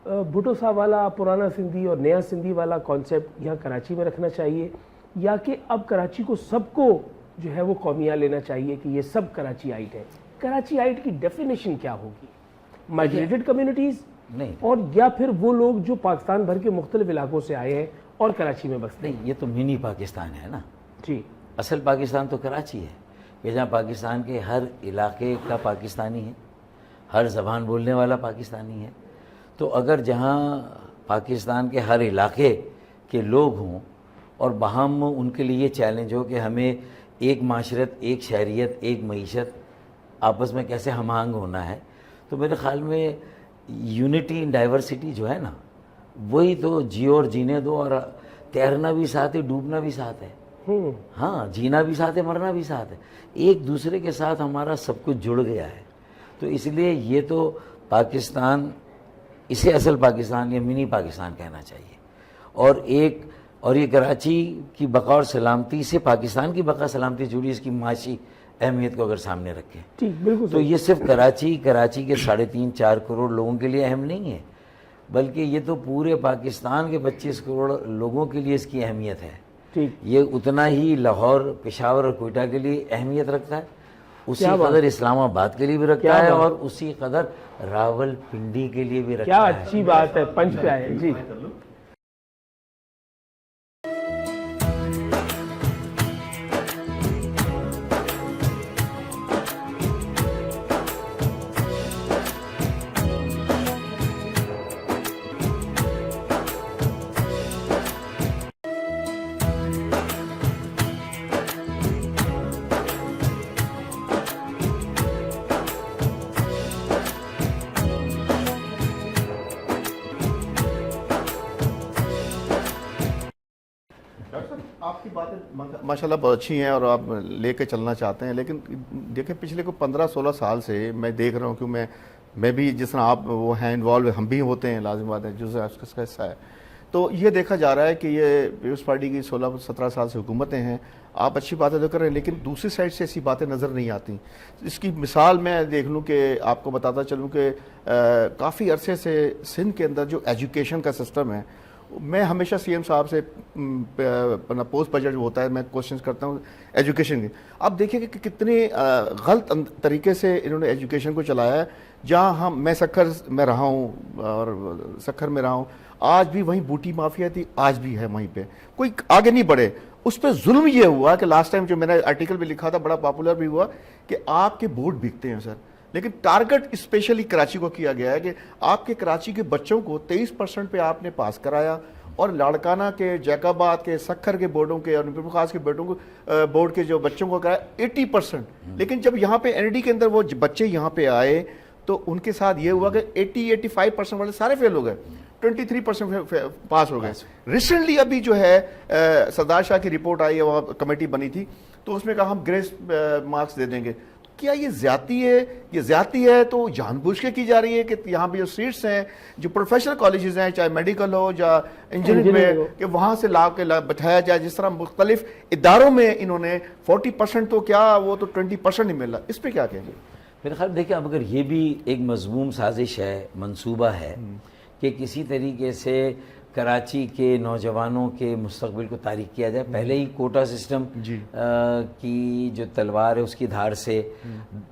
S1: بھٹو صاحب والا پرانا سندھی اور نیا سندھی والا کانسیپٹ یہاں کراچی میں رکھنا چاہیے، یا کہ اب کراچی کو سب کو جو ہے وہ قومیہ لینا چاہیے کہ یہ سب کراچی آئٹ ہے؟ کراچی آئٹ کی ڈیفینیشن کیا ہوگی؟ مائگریٹڈ کمیونٹیز
S2: نہیں
S1: اور یا پھر وہ لوگ جو پاکستان بھر کے مختلف علاقوں سے آئے ہیں اور کراچی میں بستے ہیں؟
S2: نہیں، یہ تو منی پاکستان ہے نا.
S1: جی
S2: اصل پاکستان تو کراچی ہے، کہ جہاں پاکستان کے ہر علاقے کا پاکستانی ہے، ہر زبان بولنے والا پاکستانی ہے. تو اگر جہاں پاکستان کے ہر علاقے کے لوگ ہوں اور باہم ان کے لیے چیلنج ہو کہ ہمیں ایک معاشرت، ایک شہریت، ایک معیشت آپس میں کیسے ہم آہنگ ہونا ہے، تو میرے خیال میں یونٹی ان ڈائیورسٹی جو ہے نا، وہی تو جیو اور جینے دو، اور تیرنا بھی ساتھ ہے، ڈوبنا بھی ساتھ ہے. ہاں، جینا بھی ساتھ ہے، مرنا بھی ساتھ ہے. ایک دوسرے کے ساتھ ہمارا سب کچھ جڑ گیا ہے. تو اس لیے یہ تو پاکستان، اسے اصل پاکستان یا منی پاکستان کہنا چاہیے. اور یہ کراچی کی بقا اور سلامتی سے پاکستان کی بقا سلامتی جڑی، اس کی معاشی اہمیت کو اگر سامنے رکھیں
S1: ٹھیک، بالکل
S2: تو یہ صرف کراچی کے 3.5-4 کروڑ لوگوں کے لیے اہم نہیں ہے، بلکہ یہ تو پورے پاکستان کے 25 کروڑ لوگوں کے لیے اس کی اہمیت ہے.
S1: ٹھیک.
S2: یہ اتنا ہی لاہور، پشاور اور کوئٹہ کے لیے اہمیت رکھتا ہے، اسی قدر اسلام آباد کے لیے بھی رکھتا ہے، اور اسی قدر راول پنڈی کے لیے بھی رکھتا
S1: کیا
S2: ہے.
S1: اچھی بات ہے. پنچ پہ آئے. جی
S3: آپ کی باتیں ماشاءاللہ بہت اچھی ہیں اور آپ لے کے چلنا چاہتے ہیں، لیکن دیکھیں پچھلے کو 15-16 سال سے میں دیکھ رہا ہوں کہ میں بھی جس طرح آپ وہ ہیں انوالو، ہم بھی ہوتے ہیں، لازم بات ہے، جزء اس کا حصہ ہے. تو یہ دیکھا جا رہا ہے کہ یہ پیپلز پارٹی کی 16-17 سال سے حکومتیں ہیں. آپ اچھی باتیں تو کر رہے ہیں، لیکن دوسری سائڈ سے ایسی باتیں نظر نہیں آتی. اس کی مثال میں دیکھ لوں کہ آپ کو بتاتا چلوں کہ کافی عرصے سے سندھ کے اندر جو ایجوکیشن کا سسٹم ہے، میں ہمیشہ سی ایم صاحب سے پوسٹ بجٹ جو ہوتا ہے میں کوشچنز کرتا ہوں ایجوکیشن کی. آپ دیکھیں کہ کتنے غلط طریقے سے انہوں نے ایجوکیشن کو چلایا ہے. جہاں میں سکھر میں رہا ہوں اور سکھر میں رہا ہوں، آج بھی وہیں بوٹی مافیا تھی، آج بھی ہے وہیں پہ، کوئی آگے نہیں بڑھے. اس پہ ظلم یہ ہوا کہ لاسٹ ٹائم جو میں نے آرٹیکل بھی لکھا تھا، بڑا پاپولر بھی ہوا، کہ آپ کے بورڈ بکتے ہیں سر. لیکن ٹارگٹ اسپیشلی کراچی کو کیا گیا ہے کہ آپ کے کراچی کے بچوں کو 23% پہ آپ نے پاس کرایا، اور لاڑکانہ کے، جیکاباد کے، سکھر کے بورڈوں کے اور نور خاص کے بیٹوں کو بورڈ کے جو بچوں کو کرایا 80%. لیکن جب یہاں پہ این ای ڈی کے اندر وہ بچے یہاں پہ آئے تو ان کے ساتھ یہ ہوا کہ 80-85% والے سارے فیل ہو گئے، 23% پاس ہو گئے. ریسنٹلی ابھی جو ہے سردار شاہ کی رپورٹ آئی ہے، وہاں کمیٹی بنی تھی، تو اس میں کہا ہم گریس مارکس دے دیں گے. کیا یہ زیادتی ہے؟ یہ زیادتی ہے تو جان بوجھ کے کی جا رہی ہے کہ یہاں پہ جو سیٹس ہیں، جو پروفیشنل کالجز ہیں، چاہے میڈیکل ہو یا انجینئرنگ میں، کہ وہاں سے لا کے بٹھایا جائے. جس طرح مختلف اداروں میں انہوں نے 40% تو کیا، وہ تو 20% نہیں مل رہا. اس پہ کیا کہیں گے؟
S2: میرے خیال دیکھیں، اب اگر یہ بھی ایک مضموم سازش ہے، منصوبہ ہے کہ کسی طریقے سے کراچی کے نوجوانوں کے مستقبل کو تاریک کیا جائے، پہلے ہی کوٹا سسٹم کی جو تلوار ہے اس کی دھار سے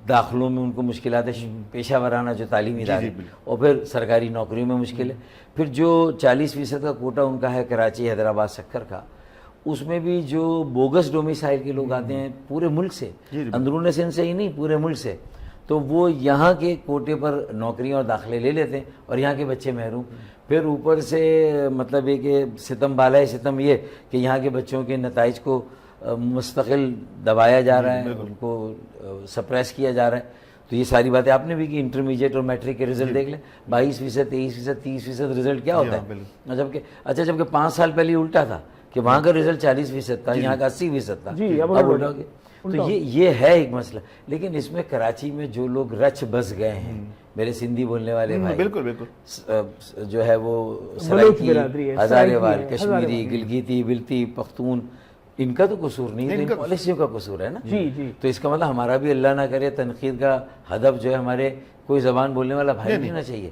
S2: داخلوں میں ان کو مشکلات ہے، پیشہ ورانہ جو تعلیمی ادارے، اور پھر سرکاری نوکریوں میں مشکل ہے. پھر جو 40% کا کوٹا ان کا ہے کراچی، حیدرآباد، سکھر کا، اس میں بھی جو بوگس ڈومیسائل کے لوگ آتے ہیں پورے ملک سے، اندرون سندھ سے ہی نہیں، پورے ملک سے، تو وہ یہاں کے کوٹے پر نوکریاں اور داخلے لے لیتے ہیں اور یہاں کے بچے محروم. پھر اوپر سے مطلب یہ کہ ستم بالائے ستم یہ کہ یہاں کے بچوں کے نتائج کو مستقل دبایا جا رہا ہے، ان کو سپریس کیا جا رہا ہے. تو یہ ساری باتیں آپ نے بھی کی. انٹرمیڈیٹ اور میٹرک کے رزلٹ دیکھ لیں، 22%، 23%، 30% رزلٹ کیا ہوتا ہے. جبکہ 5 سال پہلے الٹا تھا کہ وہاں کا رزلٹ 40% تھا، یہاں کا 80% تھا، اب الٹا ہو گیا. تو یہ ہے ایک مسئلہ. لیکن اس میں کراچی میں جو لوگ رچ بس گئے ہیں، میرے سندھی بولنے والے بھائی،
S3: بالکل
S2: جو ہے وہ سرائکی، ہزارے وال، کشمیری، گلگیتی، بلتی، پختون، ان کا تو قصور نہیں ہے، ان پالیسیوں کا قصور ہے نا. تو اس کا مطلب ہمارا بھی اللہ نہ کرے تنقید کا ہدف جو ہے ہمارے کوئی زبان بولنے والا بھائی نہیں ہونا چاہیے.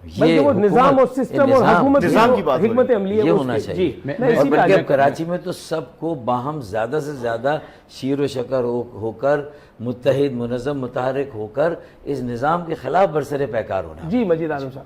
S1: یہ وہ نظام اور سسٹم اور حکومت کی حکمت عملی
S2: یہ ہونا چاہیے. اور بلکہ اب کراچی میں تو سب کو باہم زیادہ سے زیادہ شیر و شکر ہو کر، متحد، منظم، متحرک ہو کر اس نظام کے خلاف برسر پیکار ہونا.
S1: جی مجید عالم صاحب.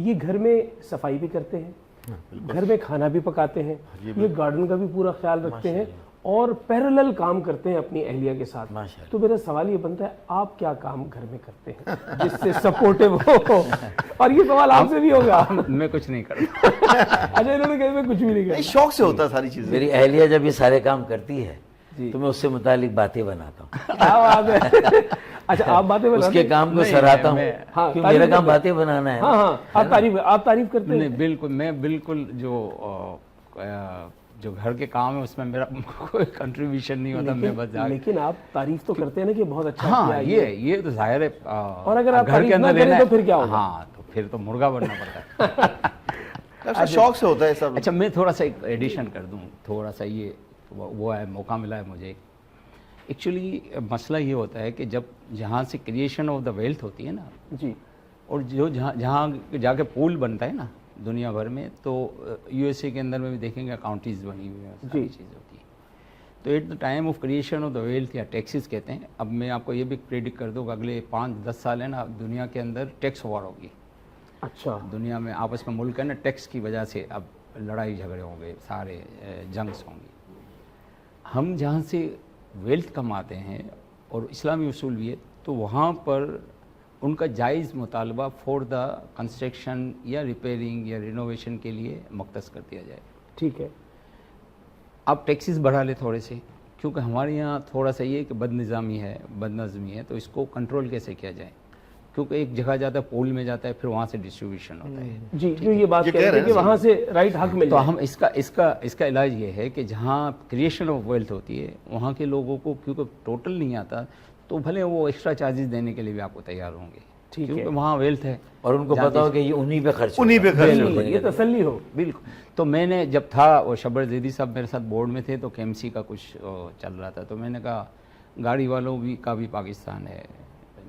S1: یہ گھر میں صفائی بھی کرتے ہیں, گھر میں کھانا بھی پکاتے ہیں, یہ گارڈن کا بھی پورا خیال رکھتے ہیں اور پیرالل کام کرتے ہیں اپنی اہلیہ کے ساتھ. تو میرا سوال یہ بنتا ہے آپ کیا کام گھر میں کرتے ہیں جس سے سپورٹیو ہو؟ اور یہ سوال آپ سے بھی ہوگا.
S4: میں کچھ نہیں کرتا.
S1: اچھا, انہوں نے کہا میں کچھ بھی نہیں کرتا.
S3: شوق سے ہوتا ہے ساری چیزیں.
S2: میری اہلیہ جب یہ سارے کام کرتی ہے تو میں اس سے متعلق باتیں بناتا ہوں.
S1: کیا بات ہے. اچھا, آپ باتیں
S2: اس
S1: بناتے
S2: کے
S1: ہیں؟
S2: کام کو سراہتا ہوں.
S1: ہاں,
S2: کیوں میرا کام باتیں بنانا ہے.
S1: ہاں ہاں, آپ تعریف کرتے ہیں.
S4: نہیں بالکل, میں بالکل جو گھر کے کام ہے اس میں میرا کوئی کنٹریبیوشن نہیں ہوتا. میں بس
S1: لیکن آپ تعریف تو کرتے ہیں نا کہ بہت اچھا
S4: ہاں,
S1: کیا.
S4: یہ تو ظاہر ہے.
S1: اور اگر آپ
S4: گھر کے اندر
S1: تعریف نہ کریں تو پھر کیا ہوگا؟
S4: ہاں, تو پھر تو مرغا بننا پڑتا ہے.
S3: شوق سے ہوتا ہے سب.
S4: اچھا, میں تھوڑا سا ایک ایڈیشن کر دوں, تھوڑا سا یہ وہ ہے, موقع ملا ہے مجھے. ایکچولی مسئلہ یہ ہوتا ہے کہ جب جہاں سے کریشن آف دا ویلتھ ہوتی ہے نا
S1: جی, اور
S4: جو جہاں جا کے پول بنتا ہے نا دنیا بھر میں, تو یو ایس اے کے اندر میں بھی دیکھیں گے اکاؤنٹیز بنی ہوئی ہیں, ساری چیزیں ہوتی ہیں. تو at the time of creation of the wealth یا ٹیکسز کہتے ہیں. اب میں آپ کو یہ بھی پریڈکٹ کر دوں کہ اگلے 5-10 سال ہے نا دنیا کے اندر ٹیکس وار ہوگی.
S1: اچھا,
S4: دنیا میں آپس میں ملک ہے نا, ٹیکس کی وجہ سے اب لڑائی جھگڑے ہوں گے, سارے جنگس ہوں گی. ہم جہاں سے ویلتھ کماتے ہیں اور اسلامی اصول بھی ہے, تو وہاں پر ان کا جائز مطالبہ فور دا کنسٹرکشن یا ریپیئرنگ یا رینوویشن کے لیے مختص کر دیا جائے.
S1: ٹھیک ہے.
S4: آپ ٹیکسز بڑھا لیں تھوڑے سے, کیونکہ ہمارے یہاں تھوڑا سا یہ کہ بد نظامی ہے, بد نظمی ہے, تو اس کو کنٹرول کیسے کیا جائے, کیونکہ ایک جگہ جاتا ہے پول میں جاتا ہے, پھر وہاں سے ڈسٹریبیوشن ہوتا ہے.
S1: جی, جو یہ بات کہہ رہے ہیں کہ وہاں سے رائٹ حق مل
S4: تو ہم اس کا علاج یہ ہے کہ جہاں کریشن آف ویلتھ ہوتی ہے وہاں کے لوگوں کو, کیونکہ ٹوٹل نہیں آتا, تو بھلے وہ ایکسٹرا چارجز دینے کے لیے بھی آپ کو تیار ہوں گے, کیونکہ وہاں ویلتھ ہے
S2: اور ان کو پتا ہو کہ یہ انہی پہ خرچ
S1: یہ تسلی ہو.
S4: بالکل. تو میں نے جب تھا, وہ شبر زیدی صاحب میرے ساتھ بورڈ میں تھے, تو کے ایم سی کا کچھ چل رہا تھا, تو میں نے کہا گاڑی والوں کا بھی پاکستان ہے,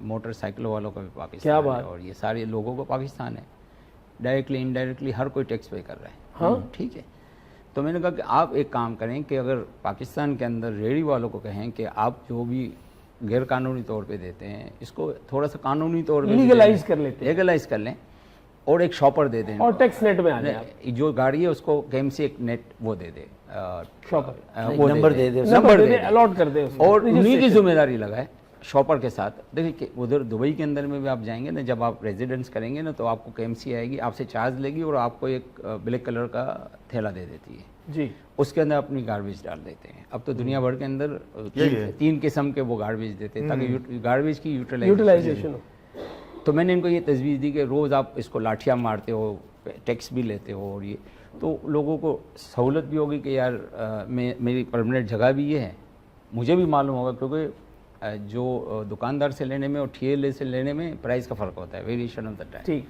S4: موٹر سائیکلوں والوں کا بھی پاکستان ہے, اور یہ سارے لوگوں کو پاکستان ہے. ڈائریکٹلی انڈائریکٹلی ہر کوئی ٹیکس پے کر رہا ہے. ہاں ٹھیک ہے. تو میں نے کہا کہ آپ ایک کام کریں کہ اگر پاکستان کے اندر ریڑھی والوں کو کہیں کہ آپ جو بھی غیر قانونی طور پہ دیتے ہیں اس کو تھوڑا سا قانونی طور پہ
S1: لیگلائز کر لیتے ہیں,
S4: لیگلائز کر لیں, اور ایک شاپر دے دیں,
S1: اور ٹیکس نیٹ میں آ جائے.
S4: جو گاڑی ہے اس کو کے ایم سی ایک نیٹ وہ دے دے,
S1: شاپر
S2: نمبر دے دے,
S1: نمبر دے, الاٹ کر دے,
S4: اور انہیں کی ذمہ داری لگائے شاپر کے ساتھ. دیکھیں کہ ادھر دبئی کے اندر میں بھی آپ جائیں گے نا, جب آپ ریزیڈنس کریں گے نا, تو آپ کو کے ایم سی آئے گی, آپ سے چارج لے گی, اور آپ کو ایک بلیک کلر کا تھیلا دے دیتی ہے.
S1: جی,
S4: اس کے اندر اپنی گاربیج ڈال دیتے ہیں. اب تو دنیا بھر کے اندر 3 قسم کے وہ گاربیج دیتے ہیں تاکہ گاربیج کی یوٹیلائزیشن ہو. تو میں نے ان کو یہ تجویز دی کہ روز آپ اس کو لاٹھیاں مارتے ہو, ٹیکس بھی لیتے ہو, اور یہ تو لوگوں کو سہولت بھی ہوگی کہ یار میری پرماننٹ جگہ بھی یہ ہے. مجھے بھی معلوم ہوگا, کیونکہ جو دکاندار سے لینے میں اور ٹھیلے سے لینے میں پرائز کا فرق ہوتا ہے, ویریشن آف دا ٹائم.
S1: ٹھیک.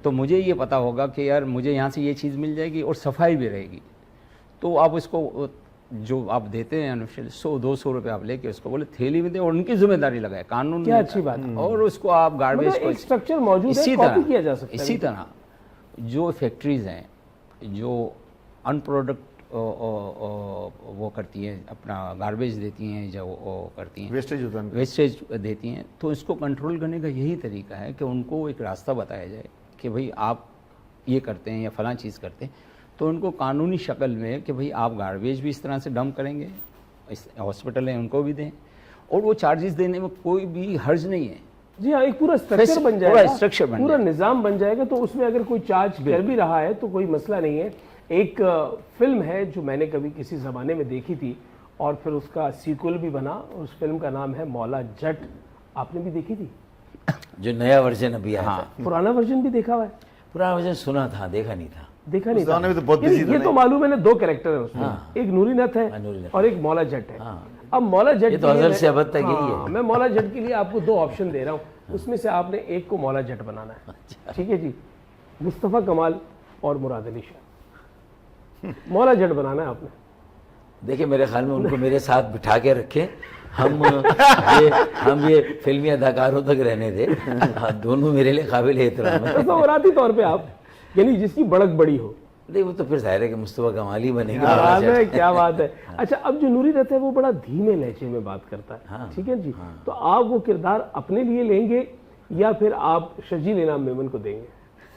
S4: تو مجھے یہ پتا ہوگا کہ یار مجھے یہاں سے یہ چیز مل جائے گی اور صفائی بھی رہے گی. تو آپ اس کو جو آپ دیتے ہیں 100-200 روپے آپ لے کے اس کو بولے تھیلی میں دیں, اور ان کی ذمہ داری لگائے قانون.
S1: کیا اچھی بات ہے.
S4: اور اس کو آپ گاربیج کو
S1: اسٹرکچر موجود ہے, کاپی کیا جا سکتا ہے.
S4: اسی طرح جو فیکٹریز ہیں جو ان پروڈکٹ وہ کرتی ہیں, اپنا گاربیج دیتی ہیں, جو وہ کرتی ہیں ویسٹیج دیتی ہیں, تو اس کو کنٹرول کرنے کا یہی طریقہ ہے کہ ان کو ایک راستہ بتایا جائے کہ بھئی آپ یہ کرتے ہیں یا فلاں چیز کرتے ہیں, تو ان کو قانونی شکل میں کہ بھئی آپ گاربیج بھی اس طرح سے ڈمپ کریں گے, ہاسپٹل ہیں ان کو بھی دیں, اور وہ چارجز دینے میں کوئی بھی حرج نہیں ہے.
S1: جی ہاں, ایک پورا اسٹرکچر بن جائے گا, پورا نظام بن جائے گا, تو اس میں اگر کوئی چارج کر بھی رہا ہے تو کوئی مسئلہ نہیں ہے. ایک فلم ہے جو میں نے کبھی کسی زمانے میں دیکھی تھی, اور پھر اس کا سیکول بھی بنا, اور اس فلم کا نام ہے مولا جٹ. آپ نے بھی دیکھی تھی؟
S2: جو نیا ورژن ابھی آیا ہے.
S1: پرانا ورژن بھی دیکھا ہوا ہے؟
S2: پرانا ورژن سنا تھا, دیکھا نہیں تھا.
S1: دیکھا نہیں تھا. یہ تو معلوم ہے نا, 2 کریکٹر ہیں اس میں, ایک نوری نتھ ہے اور ایک مولا جٹ ہے. اب مولا جٹ
S2: تو ازل سے ابد تک یہی ہے.
S1: میں مولا جٹ کے لیے آپ کو 2 آپشن دے رہا ہوں, اس میں سے آپ نے ایک کو مولا جٹ بنانا ہے. ٹھیک ہے جی, مصطفیٰ کمال اور مراد علی شاہ, مولا جٹ بنانا ہے آپ نے.
S2: دیکھیں میرے خیال میں ان کو میرے ساتھ بٹھا کے رکھے, ہم یہ فلمی اداکاروں تک رہنے دے, دونوں میرے لیے قابل احترام ہے.
S1: تصوراتی طور پہ آپ, یعنی جس کی بڑک بڑی ہو.
S2: نہیں, وہ تو پھر ظاہر ہے کہ مصطفیٰ کمال ہی بنے
S1: گا. کیا بات ہے. اچھا, اب جو نوری رہتا ہے وہ بڑا دھیمے لہجے میں بات کرتا ہے, ٹھیک ہے جی, تو آپ وہ کردار اپنے لیے لیں گے یا پھر آپ شرجیل انعام میمن کو دیں گے؟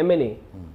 S1: MNA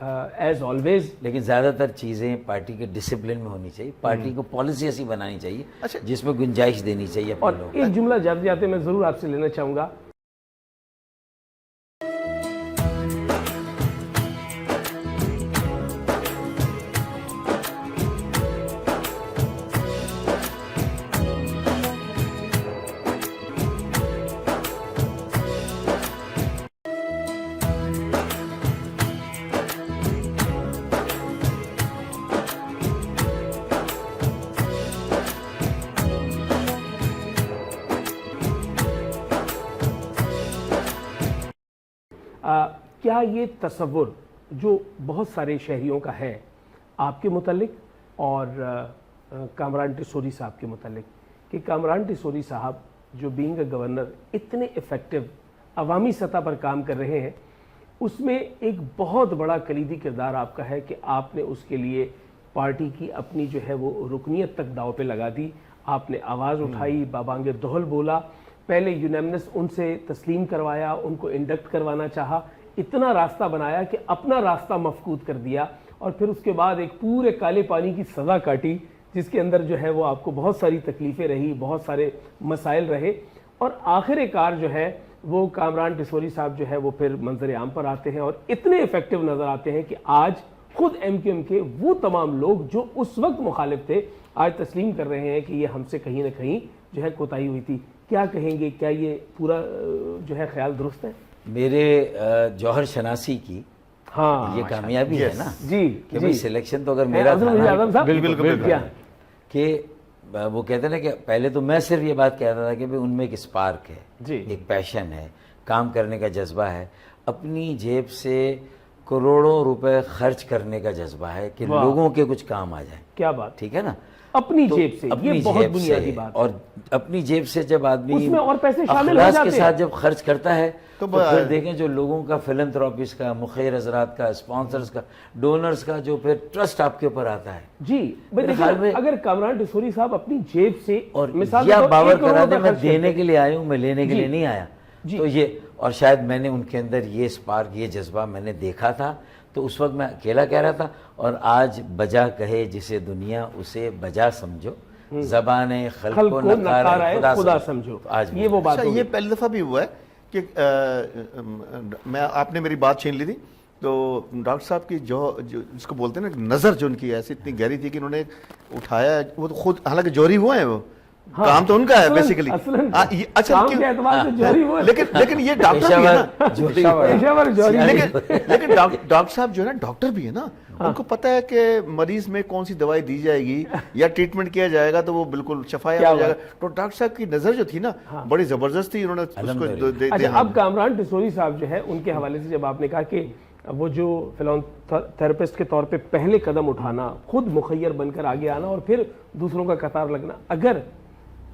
S1: ایز آلویز
S2: لیکن زیادہ تر چیزیں پارٹی کے ڈسپلن میں ہونی چاہیے, پارٹی کو پالیسی ایسی بنانی چاہیے جس میں گنجائش دینی چاہیے
S1: اور
S2: اپنے لوگوں
S1: ایک جملہ جاتے جاتے میں ضرور آپ سے لینا چاہوں گا. کیا یہ تصور جو بہت سارے شہریوں کا ہے آپ کے متعلق اور کامران ٹیسوری صاحب کے متعلق کہ کامران ٹیسوری صاحب جو بینگ اے گورنر اتنے افیکٹو عوامی سطح پر کام کر رہے ہیں, اس میں ایک بہت بڑا کلیدی کردار آپ کا ہے کہ آپ نے اس کے لیے پارٹی کی اپنی جو ہے وہ رکنیت تک داؤ پہ لگا دی. آپ نے آواز اٹھائی, بابانگ دہل بولا, پہلے یونینمس ان سے تسلیم کروایا, ان کو انڈکٹ کروانا چاہا, اتنا راستہ بنایا کہ اپنا راستہ مفقود کر دیا, اور پھر اس کے بعد ایک پورے کالے پانی کی سزا کاٹی جس کے اندر جو ہے وہ آپ کو بہت ساری تکلیفیں رہی, بہت سارے مسائل رہے, اور آخر کار جو ہے وہ کامران ٹیسوری صاحب جو ہے وہ پھر منظر عام پر آتے ہیں اور اتنے افیکٹو نظر آتے ہیں کہ آج خود ایم کے وہ تمام لوگ جو اس وقت مخالف تھے آج تسلیم کر رہے ہیں کہ یہ ہم سے کہیں نہ کہیں جو ہے کوتاہی ہوئی تھی. کیا کہیں گے, کیا یہ پورا جو ہے خیال درست ہے؟
S2: میرے جوہر شناسی کی یہ کامیابی ہے نا
S1: جی
S2: کہ بھئی سلیکشن تو اگر میرا تھا نا
S1: بالکل
S2: کہ وہ کہتے ہیں نا کہ پہلے تو میں صرف یہ بات کہتا تھا کہ بھئی ان میں ایک اسپارک ہے, ایک پیشن ہے, کام کرنے کا جذبہ ہے, اپنی جیب سے کروڑوں روپے خرچ کرنے کا جذبہ ہے کہ لوگوں کے کچھ کام آ جائیں.
S1: کیا بات,
S2: ٹھیک ہے نا,
S1: اپنی جیب سے, یہ بہت بنیادی بات ہے.
S2: اور اپنی جیب سے جب آدمی
S1: اس میں اور پیسے شامل ہو
S2: اخلاص
S1: جاتے
S2: کے ساتھ جب خرچ کرتا ہے تو پھر دیکھیں جو لوگوں کا فلنتھراپیز کا, مخیر حضرات کا, اسپانسرز کا, ڈونرز کا جو پھر ٹرسٹ آپ کے اوپر آتا ہے.
S1: جی اگر کامران ٹیسوری صاحب اپنی جیب سے,
S2: اور یا باور کرا دیں میں دینے کے لیے آیا ہوں, میں لینے کے لیے نہیں آیا, تو یہ, اور شاید میں نے ان کے اندر یہ اسپارک, یہ جذبہ میں نے دیکھا تھا, تو اس وقت میں اکیلا کہہ رہا تھا. اور آج بجا کہے جسے دنیا اسے بجا سمجھو, زبان خلق کو نکارہ خدا سمجھو.
S1: آج یہ وہ بات,
S3: یہ پہلی دفعہ بھی ہوا ہے کہ میں, آپ نے میری بات چھین لی تھی, تو ڈاکٹر صاحب کی جو جس کو بولتے ہیں نا نظر جو ان کی ایسی اتنی گہری تھی کہ انہوں نے اٹھایا, وہ تو خود حالانکہ جوہری وہ ہیں, وہ کام تو ان کا ہے بیسیکلی. اچھا لیکن یہ ڈاکٹر بھی ہے نا, لیکن ڈاکٹر صاحب جو ہے نا ڈاکٹر بھی ہے نا, ان کو پتہ ہے کہ مریض میں کون سی دوائی دی جائے گی یا ٹریٹمنٹ کیا جائے گا تو وہ بالکل شفایاب ہو جائے گا. تو ڈاکٹر صاحب کی نظر جو تھی نا بڑی زبردست تھی, انہوں نے اس کو دے دیا.
S1: اب کامران ٹیسوری صاحب جو ہے ان کے حوالے سے جب آپ نے کہا کہ وہ جو فلانتھراپسٹ کے طور پہ پہلے قدم اٹھانا, خود مخیر بن کر آگے آنا اور پھر دوسروں کا قطار لگنا, اگر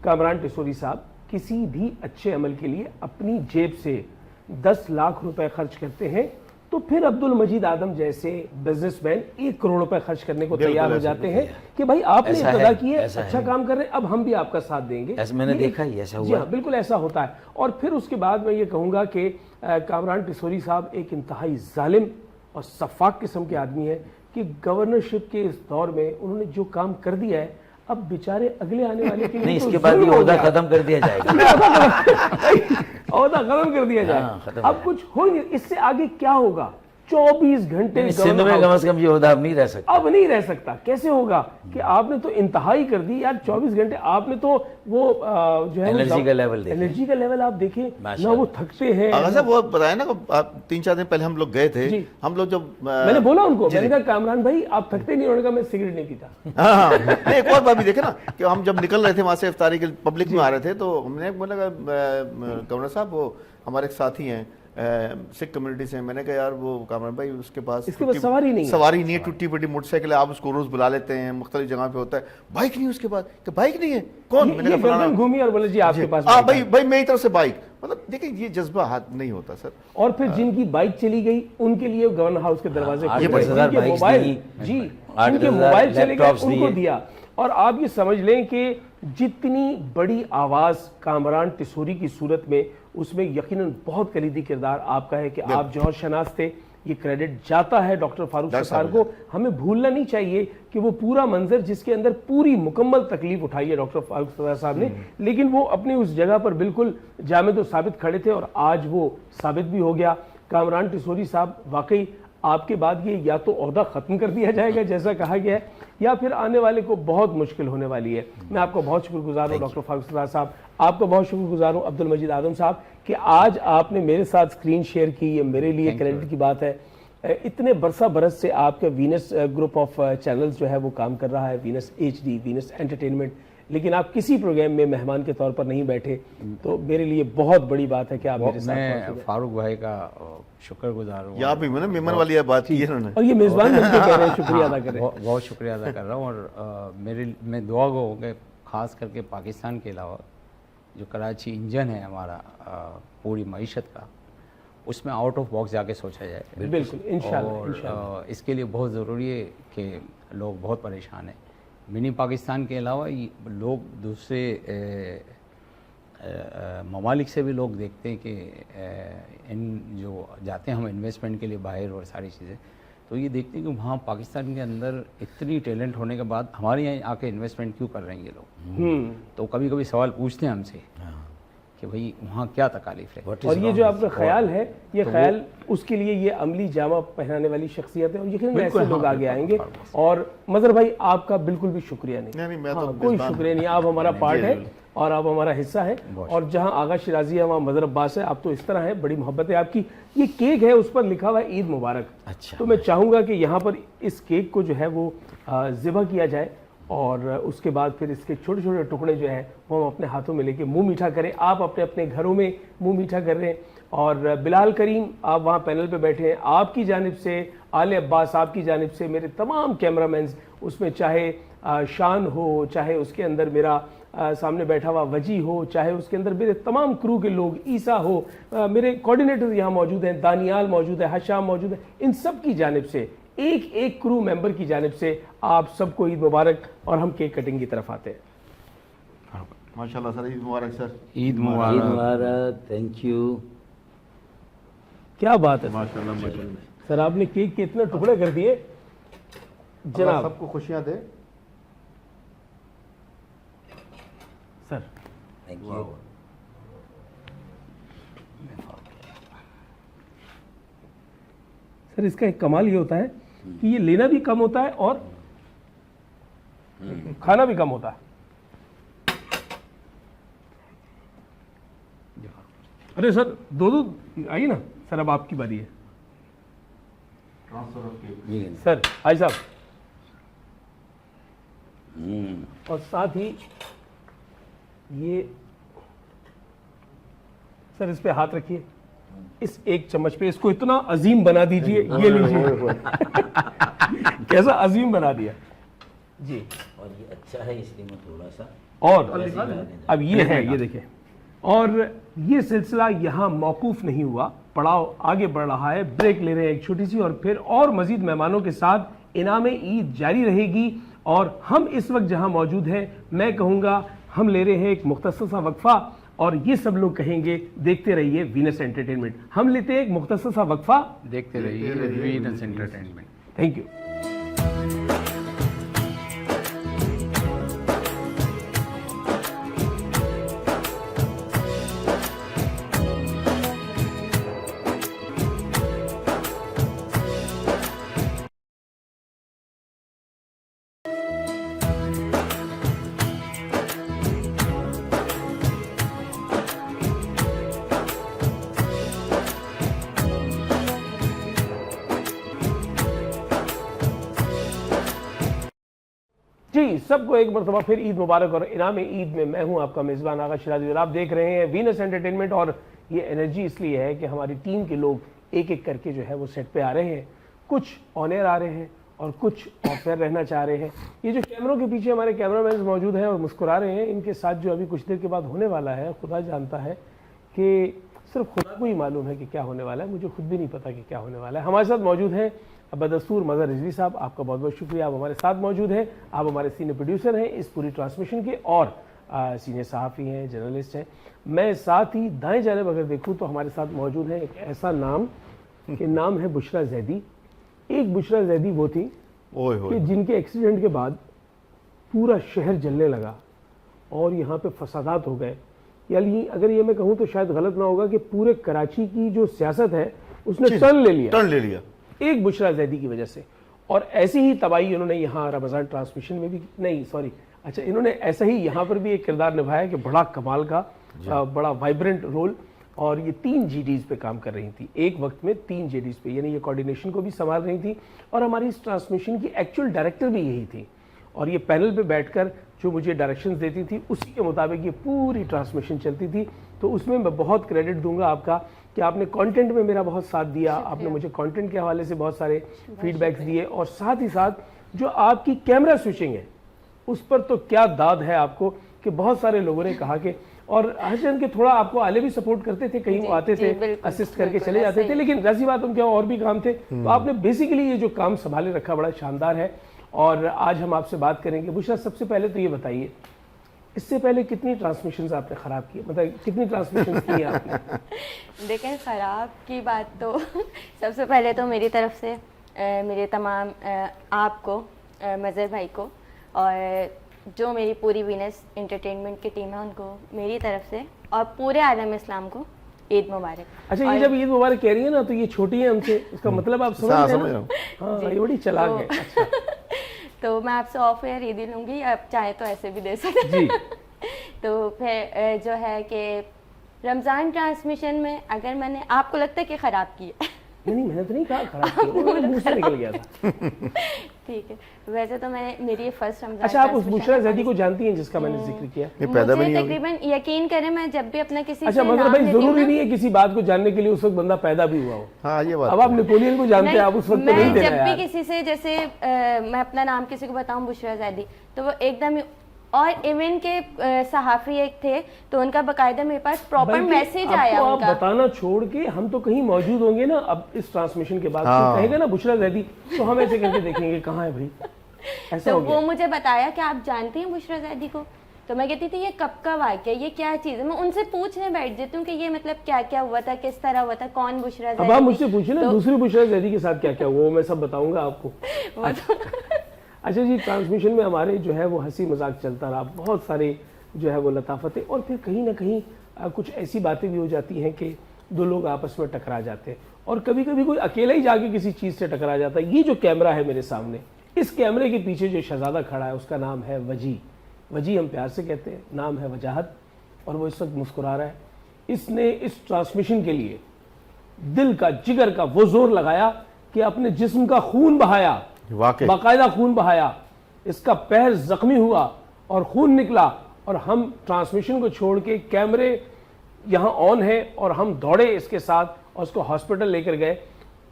S1: کامران ٹیسوری صاحب کسی بھی اچھے عمل کے لیے اپنی جیب سے 10 لاکھ روپے خرچ کرتے ہیں تو پھر عبد المجید آدم جیسے بزنس مین 1 کروڑ روپے خرچ کرنے کو تیار ہو جاتے ہیں کہ بھائی آپ نے ابتدا کی ہے, اچھا کام کر رہے ہیں, اب ہم بھی آپ کا ساتھ دیں گے.
S2: میں نے دیکھا ہی ایسا ہوا,
S1: بالکل ایسا ہوتا ہے. اور پھر اس کے بعد میں یہ کہوں گا کہ کامران ٹیسوری صاحب ایک انتہائی ظالم اور سفاک قسم کے آدمی ہیں کہ گورنرشپ کے اس دور میں انہوں نے جو کام کر دیا ہے, اب بیچارے اگلے آنے والے کے لیے
S2: نہیں, اس کے بعد یہ عہدہ ختم کر دیا جائے گا,
S1: عہدہ ختم کر دیا جائے گا. اب کچھ ہو نہیں, اس سے آگے کیا ہوگا؟ 24 گھنٹے
S2: سندھ میں کم از کم یہ عہدہ اب نہیں رہ سکتا.
S1: اب نہیں رہ سکتا. کیسے ہوگا کہ آپ نے تو انتہائی کر دی یار, 24 گھنٹے آپ نے تو وہ جو ہے انرجی کا لیول آپ دیکھیں نہ, وہ تھکتے ہیں.
S3: وہ بتایا نا 3-4 دن پہلے ہم لوگ گئے تھے, ہم لوگ جب
S1: میں نے بولا ان کو, میں نے کہا کامران بھائی آپ تھکتے نہیں, انہوں نے کہا میں سگریٹ نہیں پیتا.
S3: ہاں ایک اور بات بھی دیکھے نا کہ ہم جب نکل رہے تھے وہاں سے افطاری کے پبلک میں آ رہے تھے, تو ہم نے بولا گورنر صاحب وہ ہمارے ایک ساتھی ہیں سکھ کمیونٹی سے, میں نے کہا یار وہ کامران بھائی اس کے پاس سواری نہیں ہے, ٹوٹی پھوٹی موٹر سائیکل ہے, آپ اس کو روز بلا لیتے ہیں, مختلف جگہ پہ ہوتا ہے, بائک نہیں ہے اس کے پاس, کہ بائک نہیں ہے کون, میں نے کہا
S1: گھومی اور بولے جی آپ کے پاس
S3: بھائی میری طرف سے بائک, مطلب دیکھیں یہ جذبہ ہاتھ نہیں ہوتا سر.
S1: اور پھر جن کی بائک چلی گئی ان کے لیے گورنر ہاؤس کے دروازے موبائل چلے گئے ان کو دیا. اور آپ یہ سمجھ لیں کہ جتنی بڑی آواز کامران ٹیسوری کی صورت میں, اس میں یقیناً بہت کلیدی کردار آپ کا ہے کہ آپ جوہر شناس تھے, یہ کریڈٹ جاتا ہے ڈاکٹر فاروق ستار کو. ہمیں بھولنا نہیں چاہیے کہ وہ پورا منظر جس کے اندر پوری مکمل تکلیف اٹھائی ہے ڈاکٹر فاروق ستار صاحب نے, لیکن وہ اپنی اس جگہ پر بالکل جامد و ثابت کھڑے تھے, اور آج وہ ثابت بھی ہو گیا. کامران ٹسوری صاحب, واقعی آپ کے بعد یہ یا تو عہدہ ختم کر دیا جائے گا جیسا کہا گیا ہے, یا پھر آنے والے کو بہت مشکل ہونے والی ہے. میں آپ کو بہت شکر گزار ہوں ڈاکٹر فاروق ستار صاحب, آپ کو بہت شکر گزار ہوں عبد المجید آدم صاحب کہ آج آپ نے میرے ساتھ اسکرین شیئر کی. یہ میرے لیے کریڈٹ کی بات ہے. اتنے برسہ برس سے آپ کا وینس گروپ آف چینلز جو ہے وہ کام کر رہا ہے, Venus H D, Venus entertainment, لیکن آپ کسی پروگرام میں مہمان کے طور پر نہیں بیٹھے, تو میرے لیے بہت بڑی بات ہے کہ آپ میرے ساتھ.
S4: میں فاروق بھائی کا شکر گزار ہوں.
S3: آپ بھی مہمان والی بات کی ہے انہوں نے,
S1: اور یہ میزبان بن کے کہہ رہے ہیں, شکریہ ادا کر رہے ہیں.
S4: بہت شکریہ ادا کر رہا ہوں. اور میں دعا گو ہوں کہ خاص کر کے پاکستان کے علاوہ جو کراچی انجن ہے ہمارا پوری معیشت کا, اس میں آؤٹ آف باکس جا کے سوچا جائے.
S1: بالکل انشاءاللہ.
S4: اور اس کے لیے بہت ضروری ہے کہ لوگ بہت پریشان ہیں. منی پاکستان کے علاوہ لوگ دوسرے ممالک سے بھی لوگ دیکھتے ہیں کہ ان جو جاتے ہیں ہم انویسٹمنٹ کے لیے باہر اور ساری چیزیں, تو یہ دیکھتے ہیں کہ وہاں پاکستان کے اندر اتنی ٹیلنٹ ہونے کے بعد ہمارے یہاں آ کے انویسٹمنٹ کیوں کر رہے ہیں یہ لوگ. تو کبھی کبھی سوال پوچھتے ہیں ہم سے کہ بھئی وہاں کیا تکالیف ہے.
S1: اور یہ جو آپ کا خیال ہے, یہ خیال اس کے لیے یہ عملی جامہ پہنانے والی شخصیت ہے, اور یقیناً ایسے لوگ آگے آئیں گے. اور مظہر بھائی آپ کا بالکل بھی شکریہ نہیں, کوئی شکریہ نہیں, آپ ہمارا پارٹ ہے اور آپ ہمارا حصہ ہے. اور جہاں آغا شیرازی ہے وہاں مظہر عباس ہے. آپ تو اس طرح ہے, بڑی محبت ہے آپ کی. یہ کیک ہے, اس پر لکھا ہوا ہے عید مبارک. تو میں چاہوں گا کہ یہاں پر اس کیک کو جو ہے وہ ذبح کیا جائے, اور اس کے بعد پھر اس کے چھوٹے چھوٹے ٹکڑے جو ہیں وہ ہم اپنے ہاتھوں میں لے کے منہ میٹھا کریں. آپ اپنے اپنے گھروں میں منہ میٹھا کر رہے ہیں. اور بلال کریم آپ وہاں پینل پہ بیٹھے ہیں, آپ کی جانب سے, آل عباس آپ کی جانب سے, میرے تمام کیمرہ مینز, اس میں چاہے شان ہو, چاہے اس کے اندر میرا سامنے بیٹھا ہوا وجی ہو, چاہے اس کے اندر میرے تمام کرو کے لوگ, عیسیٰ ہو, میرے کوارڈینیٹر یہاں موجود ہیں, دانیال موجود ہے, حشام موجود ہے, ان سب کی جانب سے, ایک ایک کرو ممبر کی جانب سے آپ سب کو عید مبارک. اور ہم کیک کٹنگ کی طرف آتے ہیں.
S3: ماشاءاللہ سر, عید مبارک سر.
S4: عید
S2: مبارک. Thank you.
S1: کیا بات ہے
S3: ماشاءاللہ.
S1: سر, آپ نے کیک کے اتنے ٹکڑے کر دیے جناب.
S3: سب کو خوشیاں دے
S1: سر.
S2: Thank you.
S1: سر اس کا ایک کمال یہ ہوتا ہے کہ یہ لینا بھی کم ہوتا ہے اور کھانا بھی کم ہوتا ہے. ارے سر دو آئیے نا سر, اب آپ کی باری ہے سر. حاج صاحب, اور ساتھ ہی یہ سر اس پہ ہاتھ رکھیے, اس ایک چمچ پہ اس کو اتنا عظیم بنا دیجئے. یہ لیجئے, کیسا عظیم بنا دیا جی.
S2: اور یہ اچھا ہے اس لیے میں تھوڑا سا,
S1: اور اب یہ ہے, یہ دیکھیں. اور یہ سلسلہ یہاں موقوف نہیں ہوا, پڑاؤ آگے بڑھ رہا ہے. بریک لے رہے ہیں ایک چھوٹی سی, اور پھر اور مزید مہمانوں کے ساتھ انعام عید جاری رہے گی. اور ہم اس وقت جہاں موجود ہیں, میں کہوں گا ہم لے رہے ہیں ایک مختصر سا وقفہ, اور یہ سب لوگ کہیں گے دیکھتے رہیے وینس انٹرٹینمنٹ. ہم لیتے ہیں ایک مختصر سا وقفہ,
S4: دیکھتے رہیے وینس انٹرٹینمنٹ.
S1: Thank you. جی سب کو ایک مرتبہ پھر عید مبارک اور انعام عید میں. میں ہوں آپ کا میزبان آغا شیرازی, اور آپ دیکھ رہے ہیں وینس انٹرٹینمنٹ. اور یہ انرجی اس لیے ہے کہ ہماری ٹیم کے لوگ ایک ایک کر کے جو ہے وہ سیٹ پہ آ رہے ہیں. کچھ آن ایئر آ رہے ہیں اور کچھ آف ایئر رہنا چاہ رہے ہیں. یہ جو کیمروں کے پیچھے ہمارے کیمرہ مینز موجود ہیں اور مسکرا رہے ہیں, ان کے ساتھ جو ابھی کچھ دیر کے بعد ہونے والا ہے, خدا جانتا ہے کہ صرف خدا کو ہی معلوم ہے کہ کیا ہونے والا ہے. مجھے خود بھی نہیں پتا کہ کیا ہونے والا ہے. ہمارے ساتھ موجود ہیں بدستور مظہر رضوی صاحب, آپ کا بہت بہت شکریہ, آپ ہمارے ساتھ موجود ہیں. آپ ہمارے سینئر پروڈیوسر ہیں اس پوری ٹرانسمیشن کے, اور سینئر صحافی ہیں, جرنلسٹ ہیں. میں ساتھ ہی دائیں جانب اگر دیکھوں تو ہمارے ساتھ موجود ہیں ایک ایسا نام کہ نام ہے بشرا زیدی. ایک بشرا زیدی وہ تھی
S3: اوئے
S1: کہ
S3: ہوئے
S1: جن کے ایکسیڈنٹ کے بعد پورا شہر جلنے لگا اور یہاں پہ فسادات ہو گئے. یعنی اگر یہ میں کہوں تو شاید غلط نہ ہوگا کہ پورے کراچی کی جو سیاست ہے اس نے ٹرن لے لیا ایک بشرا زیدی کی وجہ سے. اور ایسی ہی تباہی انہوں نے یہاں رمضان ٹرانسمیشن میں بھی انہوں نے ایسا ہی یہاں پر بھی ایک کردار نبھایا کہ بڑا کمال کا بڑا وائبرنٹ رول. اور یہ 3 GDs پہ کام کر رہی تھی ایک وقت میں, 3 GDs پہ, یعنی یہ کوارڈینیشن کو بھی سنبھال رہی تھی اور ہماری اس ٹرانسمیشن کی ایکچوئل ڈائریکٹر بھی یہی تھی. اور یہ پینل پہ بیٹھ کر جو مجھے ڈائریکشنز دیتی تھی اسی کے مطابق یہ پوری ٹرانسمیشن چلتی تھی. تو اس میں بہت کریڈٹ دوں گا آپ کا کہ آپ نے کانٹینٹ میں میرا بہت ساتھ دیا, آپ نے مجھے کانٹینٹ کے حوالے سے بہت سارے فیڈ بیکس دیے, اور ساتھ ہی ساتھ جو آپ کی کیمرہ سوئچنگ ہے اس پر تو کیا داد ہے آپ کو کہ بہت سارے لوگوں نے کہا کہ, اور حسن کے تھوڑا آپ کو آلے بھی سپورٹ کرتے تھے, کہیں وہ آتے تھے اسسٹ کر کے چلے جاتے تھے, لیکن ظاہر بات ان کے اور بھی کام تھے. تو آپ نے بیسیکلی یہ جو کام سنبھالے رکھا بڑا شاندار ہے. اور آج ہم آپ سے بات کریں گے. بشرا سب سے پہلے تو یہ بتائیے اس سے پہلے کتنی ٹرانسمیشنز آپ نے خراب کی, مطلب کتنی ٹرانسمیشنز کی ہیں آپ نے؟
S5: دیکھیں خراب کی بات تو سب سے پہلے تو میری طرف سے میرے تمام آپ کو, مظہر بھائی کو, اور جو میری پوری وینس انٹرٹینمنٹ کی ٹیم ہے ان کو میری طرف سے, اور پورے عالم اسلام کو عید مبارک.
S1: اچھا, یہ جب عید مبارک کہہ رہی ہے نا تو یہ چھوٹی ہے ہم سے, اس کا مطلب آپ سمجھ رہے ہیں؟ ہاں, یہ بڑی چلاک ہے. اچھا,
S5: تو میں آپ سے آف ایئر عیدی لوں گی, آپ چاہیں تو ایسے بھی دے سکتے ہیں. تو پھر جو ہے کہ رمضان ٹرانسمیشن میں اگر میں نے, آپ کو لگتا ہے کہ خراب کی ہے؟
S1: نہیں, میں نے تو نہیں کہا خراب کی, وہ میرے منہ سے نکل گیا تھا.
S5: ٹھیک ہے, ویسے تو میں میری فرسٹ رمضان.
S1: اچھا, آپ اس بشرا زیدی کو جانتی ہیں جس کا میں نے ذکر کیا؟
S5: مجھے تقریباً یقین کریں میں جب بھی اپنا کسی,
S1: اچھا مگر بھائی ضروری نہیں ہے کسی بات کو جاننے کے لیے اس وقت بندہ پیدا بھی ہوا ہو.
S3: ہاں یہ بات,
S1: اب آپ نیپولین کو جانتے ہیں, آپ اس وقت نہیں دینا.
S5: جب بھی کسی سے, جیسے میں اپنا نام کسی کو بتاؤں بشرا زیدی, تو وہ ایک دم, اور ایون کے صحافی ایک تھے تو ان کا باقاعدہ میرے پاس پراپر میسج آیا.
S1: آپ بتانا چھوڑ کے ہم تو کہیں موجود ہوں گے نا اب اس ٹرانسمیشن کے بعد, کہے گا نا بشرا زیدی تو ہم ایسے کر کے دیکھیں گے کہاں ہے بھائی.
S5: تو وہ مجھے بتایا کہ آپ جانتی ہیں بشرا زیدی کو, تو میں کہتی تھی یہ کب کا واقعہ, یہ کیا چیز ہے. میں ان سے پوچھنے بیٹھ جاتی ہوں کہ یہ مطلب کیا کیا ہوا تھا, کس طرح ہوا تھا, کون بشرا زیدی.
S1: اب آپ مجھ سے پوچھیں نا دوسری بشرا زیدی کے ساتھ کیا کیا ہوا, وہ میں سب بتاؤں گا آپ کو. اچھا جی, ٹرانسمیشن میں ہمارے جو ہے وہ ہنسی مذاق چلتا رہا, بہت سارے جو ہے وہ لطافتیں, اور پھر کہیں نہ کہیں کچھ ایسی باتیں بھی ہو جاتی ہیں کہ دو لوگ آپس میں ٹکرا جاتے ہیں, اور کبھی کبھی کوئی اکیلا ہی جا کے کسی چیز سے ٹکرا جاتا ہے. یہ جو کیمرہ ہے میرے سامنے, اس کیمرے کے پیچھے جو شہزادہ کھڑا ہے اس کا نام ہے وجی. وجی ہم پیار سے کہتے ہیں, نام ہے وجاہت, اور وہ اس وقت مسکرا رہا ہے. اس نے اس ٹرانسمیشن کے لیے دل کا, جگر کا وہ زور لگایا کہ اپنے جسم کا خون بہایا, باقاعدہ خون بہایا. اس کا پیر زخمی ہوا اور خون نکلا, اور ہم ٹرانسمیشن کو چھوڑ کے کیمرے یہاں آن ہے اور ہم دوڑے اس کے ساتھ اور اس کو ہاسپٹل لے کر گئے.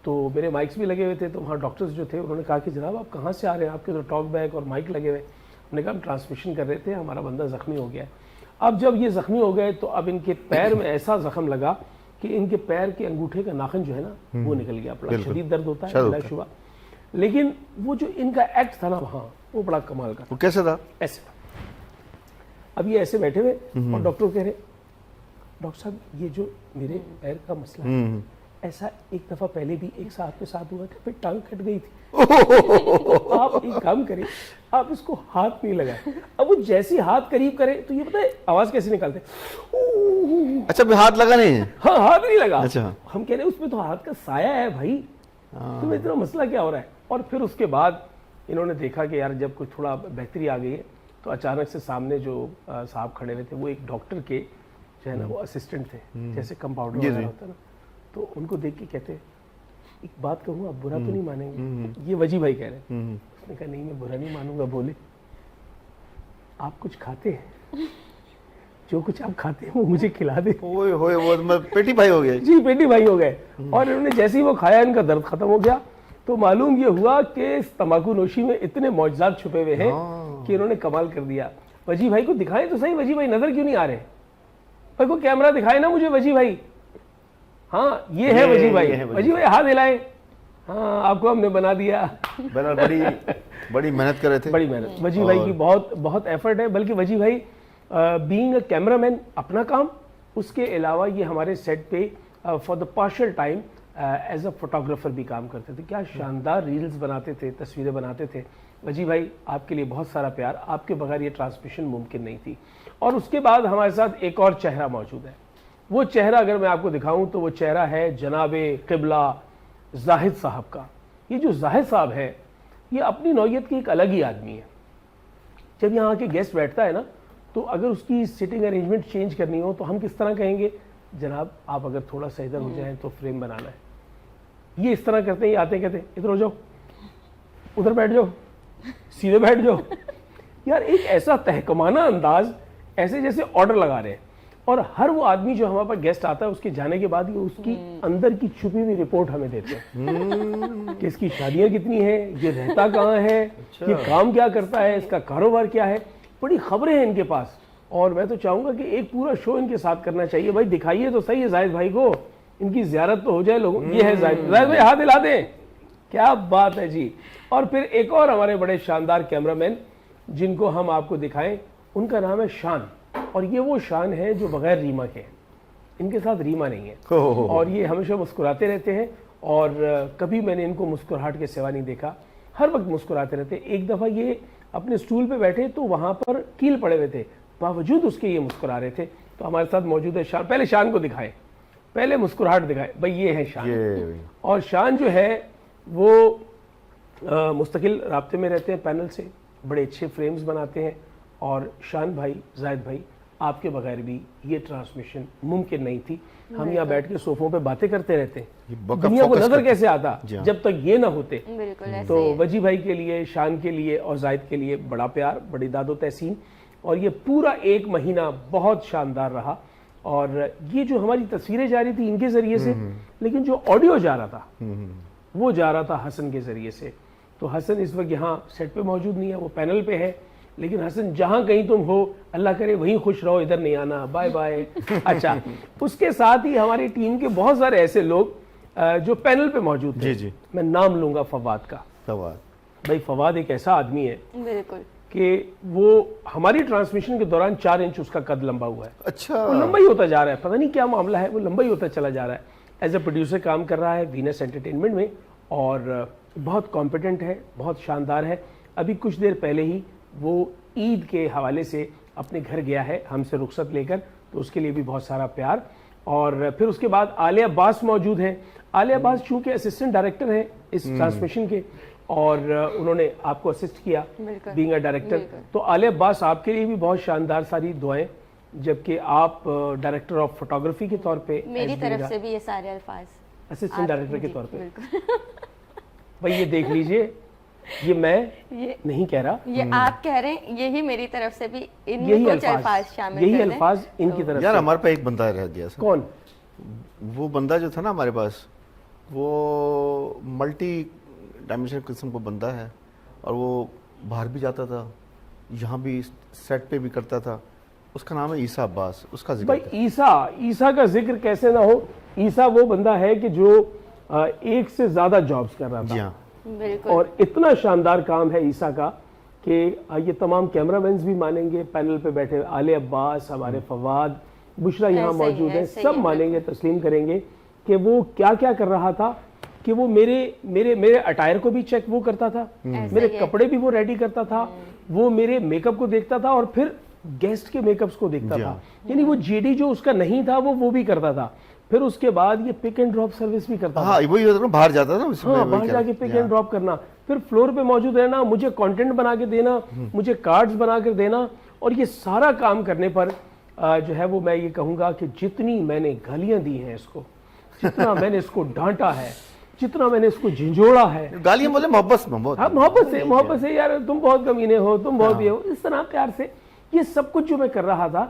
S1: تو میرے مائکس بھی لگے ہوئے تھے, تو وہاں ڈاکٹرز جو تھے انہوں نے کہا کہ جناب آپ کہاں سے آ رہے ہیں, آپ کے تو ٹاک بیک اور مائک لگے ہوئے. ہم نے کہا ہم ٹرانسمیشن کر رہے تھے, ہمارا بندہ زخمی ہو گیا. اب جب یہ زخمی ہو گئے تو اب ان کے پیر میں ایسا زخم لگا کہ ان کے پیر کے انگوٹھے کا ناخن جو ہے نا وہ نکل گیا. بڑا شدید درد ہوتا ہے بلا شبہ, لیکن وہ جو ان کا ایکٹ تھا نا وہاں, وہ بڑا کمال کا.
S3: وہ کیسے تھا؟
S1: ایسے تھا. اب یہ ایسے بیٹھے ہوئے اور ڈاکٹر کہہ رہے, ڈاکٹر صاحب یہ جو میرے پیر کا مسئلہ ہے, ایسا ایک دفعہ پہلے بھی ایک صاحب کے ساتھ ہوا تھا, پھر ٹانگ کٹ گئی تھی. آپ ایک کام کریں, آپ اس کو ہاتھ نہیں لگائیں. اب وہ جیسی ہاتھ قریب کرے تو یہ پتہ ہے آواز کیسے نکالتے.
S3: اچھا بھی ہاتھ لگا نہیں ہے؟
S1: ہاں ہاتھ نہیں لگا.
S3: اچھا,
S1: ہم کہہ رہے اس میں تو ہاتھ کا سایہ ہے بھائی, تمہیں اتنا مسئلہ کیا ہو رہا ہے. اور پھر اس کے بعد انہوں نے دیکھا کہ یار جب کوئی تھوڑا بہتری آ گئی ہے, تو اچانک سے سامنے جو صاحب کھڑے ہوئے تھے وہ ایک ڈاکٹر کے جو ہے نا وہ اسسٹنٹ تھے, جیسے کمپاؤنڈر وغیرہ ہوتا ہے نا. تو ان کو دیکھ کے کہتے ایک بات کہوں آپ برا تو نہیں مانیں گے؟ یہ وجی بھائی کہہ رہے ہیں. اس نے کہا نہیں میں برا نہیں مانوں گا. بولے آپ کچھ کھاتے ہیں, جو کچھ آپ کھاتے ہیں وہ مجھے کھلا دیں.
S3: وہ پیٹی بھائی ہو گئے.
S1: جی پیٹی بھائی ہو گئے. اور انہوں نے جیسے ہی وہ کھایا ان کا درد ختم ہو گیا. تو معلوم یہ ہوا کہ اس تمباکو نوشی میں اتنے معجزات چھپے ہوئے ہیں کہ انہوں نے کمال کر دیا. وجی بھائی کو دکھائیں تو صحیح, وجی بھائی نظر کیوں نہیں آ رہے؟ بھائی کو کیمرہ دکھائے نا مجھے وجی بھائی. ہاں یہ ہے وجی بھائی. وجی بھائی ہاتھ ہلائیں. ہاں آپ کو ہم نے بنا دیا.
S3: بڑی محنت کر رہے تھے.
S1: بڑی محنت وجی بھائی کی, بہت ایفرٹ ہے. بلکہ وجی بھائی بینگ اے کیمرہ مین اپنا کام, اس کے علاوہ یہ ہمارے سیٹ پہ for the partial time as a photographer بھی کام کرتے تھے. کیا شاندار ریلز بناتے تھے, تصویریں بناتے تھے. وجی بھائی آپ کے لیے بہت سارا پیار, آپ کے بغیر یہ ٹرانسمیشن ممکن نہیں تھی. اور اس کے بعد ہمارے ساتھ ایک اور چہرہ موجود ہے. وہ چہرہ اگر میں آپ کو دکھاؤں تو وہ چہرہ ہے جناب قبلہ زاہد صاحب کا. یہ جو زاہد صاحب ہے یہ اپنی نوعیت کی ایک الگ ہی آدمی ہے. جب یہاں کے گیسٹ بیٹھتا ہے نا تو اگر اس کی سیٹنگ ارینجمنٹ چینج کرنی ہو تو ہم کس طرح کہیں گے, جناب آپ اگر تھوڑا سا ادھر ہو جائیں تو فریم بنانا ہے. یہ اس طرح کرتے ہیں, یہ آتے ہیں کہتے ہیں ادھر ہو جاؤ, ادھر بیٹھ جاؤ, سیدھے بیٹھ جاؤ. یار ایک ایسا تحکمانہ انداز, ایسے جیسے آرڈر لگا رہے ہیں. اور ہر وہ آدمی جو ہمارے پاس گیسٹ آتا ہے اس کے جانے کے بعد یہ اس کی اندر کی چھپی ہوئی رپورٹ ہمیں دیتے ہیں کہ اس کی شادیاں کتنی ہیں, یہ رہتا کہاں ہے, یہ کام کیا کرتا ہے, اس کا کاروبار کیا ہے. بڑی خبریں ہیں ان کے پاس. اور میں تو چاہوں گا کہ ایک پورا شو ان کے ساتھ کرنا چاہیے. بھائی دکھائیے تو صحیح ہے زاہد بھائی کو, ان کی زیارت تو ہو جائے لوگوں. یہ ہے زاہد بھائی, ہاتھ ہلا دیں. کیا بات ہے جی. اور پھر ایک اور ہمارے بڑے شاندار کیمرہ مین جن کو ہم آپ کو دکھائیں, ان کا نام ہے شان. اور یہ وہ شان ہے جو بغیر ریما کے ہیں, ان کے ساتھ ریما نہیں ہے. اور یہ ہمیشہ مسکراتے رہتے ہیں اور کبھی میں نے ان کو مسکراہٹ کے سوا نہیں دیکھا, ہر وقت مسکراتے رہتے. ایک دفعہ یہ اپنے سٹول پہ بیٹھے تو وہاں پر کیل پڑے ہوئے تھے, باوجود اس کے یہ مسکرا رہے تھے. تو ہمارے ساتھ موجود ہے شان. پہلے شان کو دکھائیں, پہلے مسکراہٹ دکھائیں. بھائی یہ ہے شان. اور شان جو ہے وہ مستقل رابطے میں رہتے ہیں پینل سے, بڑے اچھے فریمز بناتے ہیں. اور شان بھائی, زاہد بھائی, آپ کے بغیر بھی یہ ٹرانسمیشن ممکن نہیں تھی. ہم یہاں بیٹھ کے صوفوں پہ باتیں کرتے رہتے ہیں, دنیا کو نظر کیسے آتا جب تک یہ نہ ہوتے. تو وجی بھائی کے لیے, شان کے لیے اور زاہد کے لیے بڑا پیار, بڑی داد و تحسین. اور یہ پورا ایک مہینہ بہت شاندار رہا. اور یہ جو ہماری تصویریں جا رہی تھی ان کے ذریعے سے, لیکن جو آڈیو جا رہا تھا وہ جا رہا تھا حسن کے ذریعے سے. تو حسن اس وقت یہاں سیٹ پہ موجود نہیں ہے, وہ پینل پہ ہے. لیکن حسن جہاں کہیں تم ہو اللہ کرے وہیں خوش رہو, ادھر نہیں آنا, بائے بائے. اچھا, اس کے ساتھ ہی ہماری ٹیم کے بہت سارے ایسے لوگ جو پینل پہ موجود تھے. میں نام لوں گا فواد کا. بھائی فواد ایک ایسا آدمی ہے بالکل کہ وہ ہماری ٹرانسمیشن کے دوران 4 انچ اس کا قد لمبا ہوا ہے. اچھا, وہ لمبا ہی ہوتا جا رہا ہے, پتہ نہیں کیا معاملہ ہے, وہ لمبا ہی ہوتا چلا جا رہا ہے. ایز اے پروڈیوسر کام کر رہا ہے وینس انٹرٹینمنٹ میں اور بہت کمپیٹنٹ ہے, بہت شاندار ہے. ابھی کچھ دیر پہلے ہی وہ عید کے حوالے سے اپنے گھر گیا ہے ہم سے رخصت لے کر, تو اس کے لیے بھی بہت سارا پیار. اور پھر اس کے بعد عالیہ عباس موجود ہیں. عالیہ عباس چونکہ اسسٹنٹ ڈائریکٹر ہیں اس ٹرانسمیشن کے اور انہوں نے آپ کو اسسٹ کیا بینگ اے ڈائریکٹر. تو عالیہ عباس آپ کے لیے بھی بہت شاندار ساری دعائیں, جبکہ آپ ڈائریکٹر آف فوٹوگرافی کے طور پہ,
S5: میری طرف سے بھی یہ سارے الفاظ
S1: اسسٹنٹ ڈائریکٹر کے طور پہ. بھائی یہ دیکھ لیجئے, یہ میں نہیں کہہ رہا,
S5: یہ آپ کہہ رہے ہیں, یہی میری طرف سے بھی یہی الفاظ شامل,
S1: یہی الفاظ ان کی طرف.
S3: یار ہمارے پاس ایک بندہ رہ گیا.
S1: کون؟
S3: وہ بندہ جو تھا نا ہمارے پاس, وہ ملٹی ڈائمینشن قسم کو بندہ ہے اور وہ باہر بھی جاتا تھا, یہاں بھی سیٹ پہ بھی کرتا تھا. اس کا نام ہے عیسیٰ عباس. اس کا ذکر
S1: بھائی عیسیٰ کا ذکر کیسے نہ ہو. عیسیٰ وہ بندہ ہے کہ جو ایک سے زیادہ جابز کر رہا تھا اور اتنا شاندار کام ہے عیسیٰ کا کہ یہ تمام کیمرہ مینز بھی مانیں گے, پینل پہ بیٹھے عالیہ عباس, ہمارے فواد, بشرا یہاں موجود ہیں, سب مانیں گے, تسلیم کریں گے کہ وہ کیا کیا کر رہا تھا. کہ وہ میرے اٹائر کو بھی چیک وہ کرتا تھا, میرے کپڑے بھی وہ ریڈی کرتا تھا, وہ میرے میک اپ کو دیکھتا تھا اور پھر گیسٹ کے میک اپس کو دیکھتا تھا. یعنی وہ جی ڈی جو اس کا نہیں تھا وہ بھی کرتا تھا. پھر اس کے بعد یہ پک اینڈ ڈراپ سروس بھی کرتا تھا.
S3: وہی باہر جاتا تھا,
S1: ہاں باہر جا کے پک اینڈ ڈراپ کرنا, پھر فلور پہ موجود رہنا, مجھے کانٹینٹ بنا کے دینا, مجھے کارڈز بنا کر دینا. اور یہ سارا کام کرنے پر جو ہے وہ میں یہ کہوں گا کہ جتنی میں نے گالیاں دی ہیں اس کو, جتنا میں نے اس کو ڈانٹا ہے, جتنا میں نے اس کو جھنجھوڑا ہے,
S3: گالیاں بولے
S1: محبت سے یار تم بہت کمینے ہو, تم بہت یہ ہو, اس طرح پیار سے. یہ سب کچھ جو میں کر رہا تھا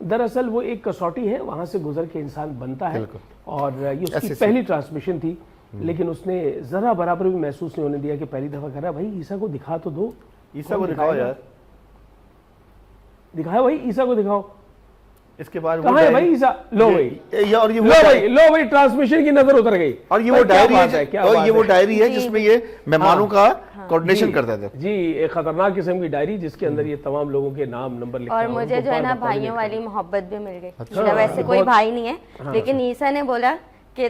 S1: دراصل وہ ایک کسوٹی ہے, وہاں سے گزر کے انسان بنتا ہے. اور یہ اس کی پہلی ٹرانسمیشن تھی, لیکن اس نے ذرا برابر بھی محسوس نہیں ہونے دیا کہ پہلی دفعہ کر رہا. بھائی عیسیٰ کو دکھا تو دو,
S3: عیسیٰ کو دکھاؤ یار,
S1: دکھاؤ بھائی عیسیٰ کو دکھاؤ.
S3: اس کے بعد
S1: کہاں ہے بھائی عیسیٰ؟ لو بھائی ٹرانسمیشن کی نظر اتر گئی.
S3: اور یہ وہ ڈائری ہے جس میں یہ مہمانوں کا کوارڈینیشن کرتا تھا.
S1: جی, ایک خطرناک قسم کی ڈائری جس کے اندر یہ تمام لوگوں کے نام نمبر لکھا.
S5: اور مجھے جو ہے نا بھائیوں والی محبت بھی مل گئی. میرا ویسے کوئی بھائی نہیں ہے, لیکن عیسیٰ نے بولا کہ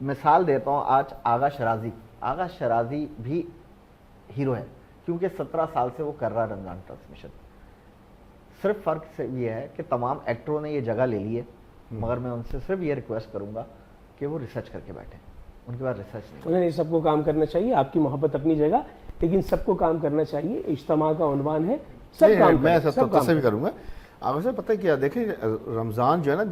S6: مثال دیتا ہوں, آج آغا شرازی بھی ہیرو ہے کیونکہ 17 سال سے وہ کر رہا رمضان ٹرانسمیشن. صرف فرق یہ ہے کہ تمام ایکٹروں نے یہ جگہ لے لی ہے, مگر میں ان سے صرف یہ ریکویسٹ کروں گا کہ وہ ریسرچ کر کے بیٹھیں, ان کے بعد ریسرچ نہیں.
S1: نہیں, سب کو کام کرنا چاہیے, آپ کی محبت اپنی جگہ, لیکن سب کو کام کرنا چاہیے. اجتماع کا عنوان ہے سب کام
S3: میں
S1: کریں,
S3: سب سے بھی کروں گا. آگے سے پتہ کیا دیکھیں, رمضان جو ہے نا,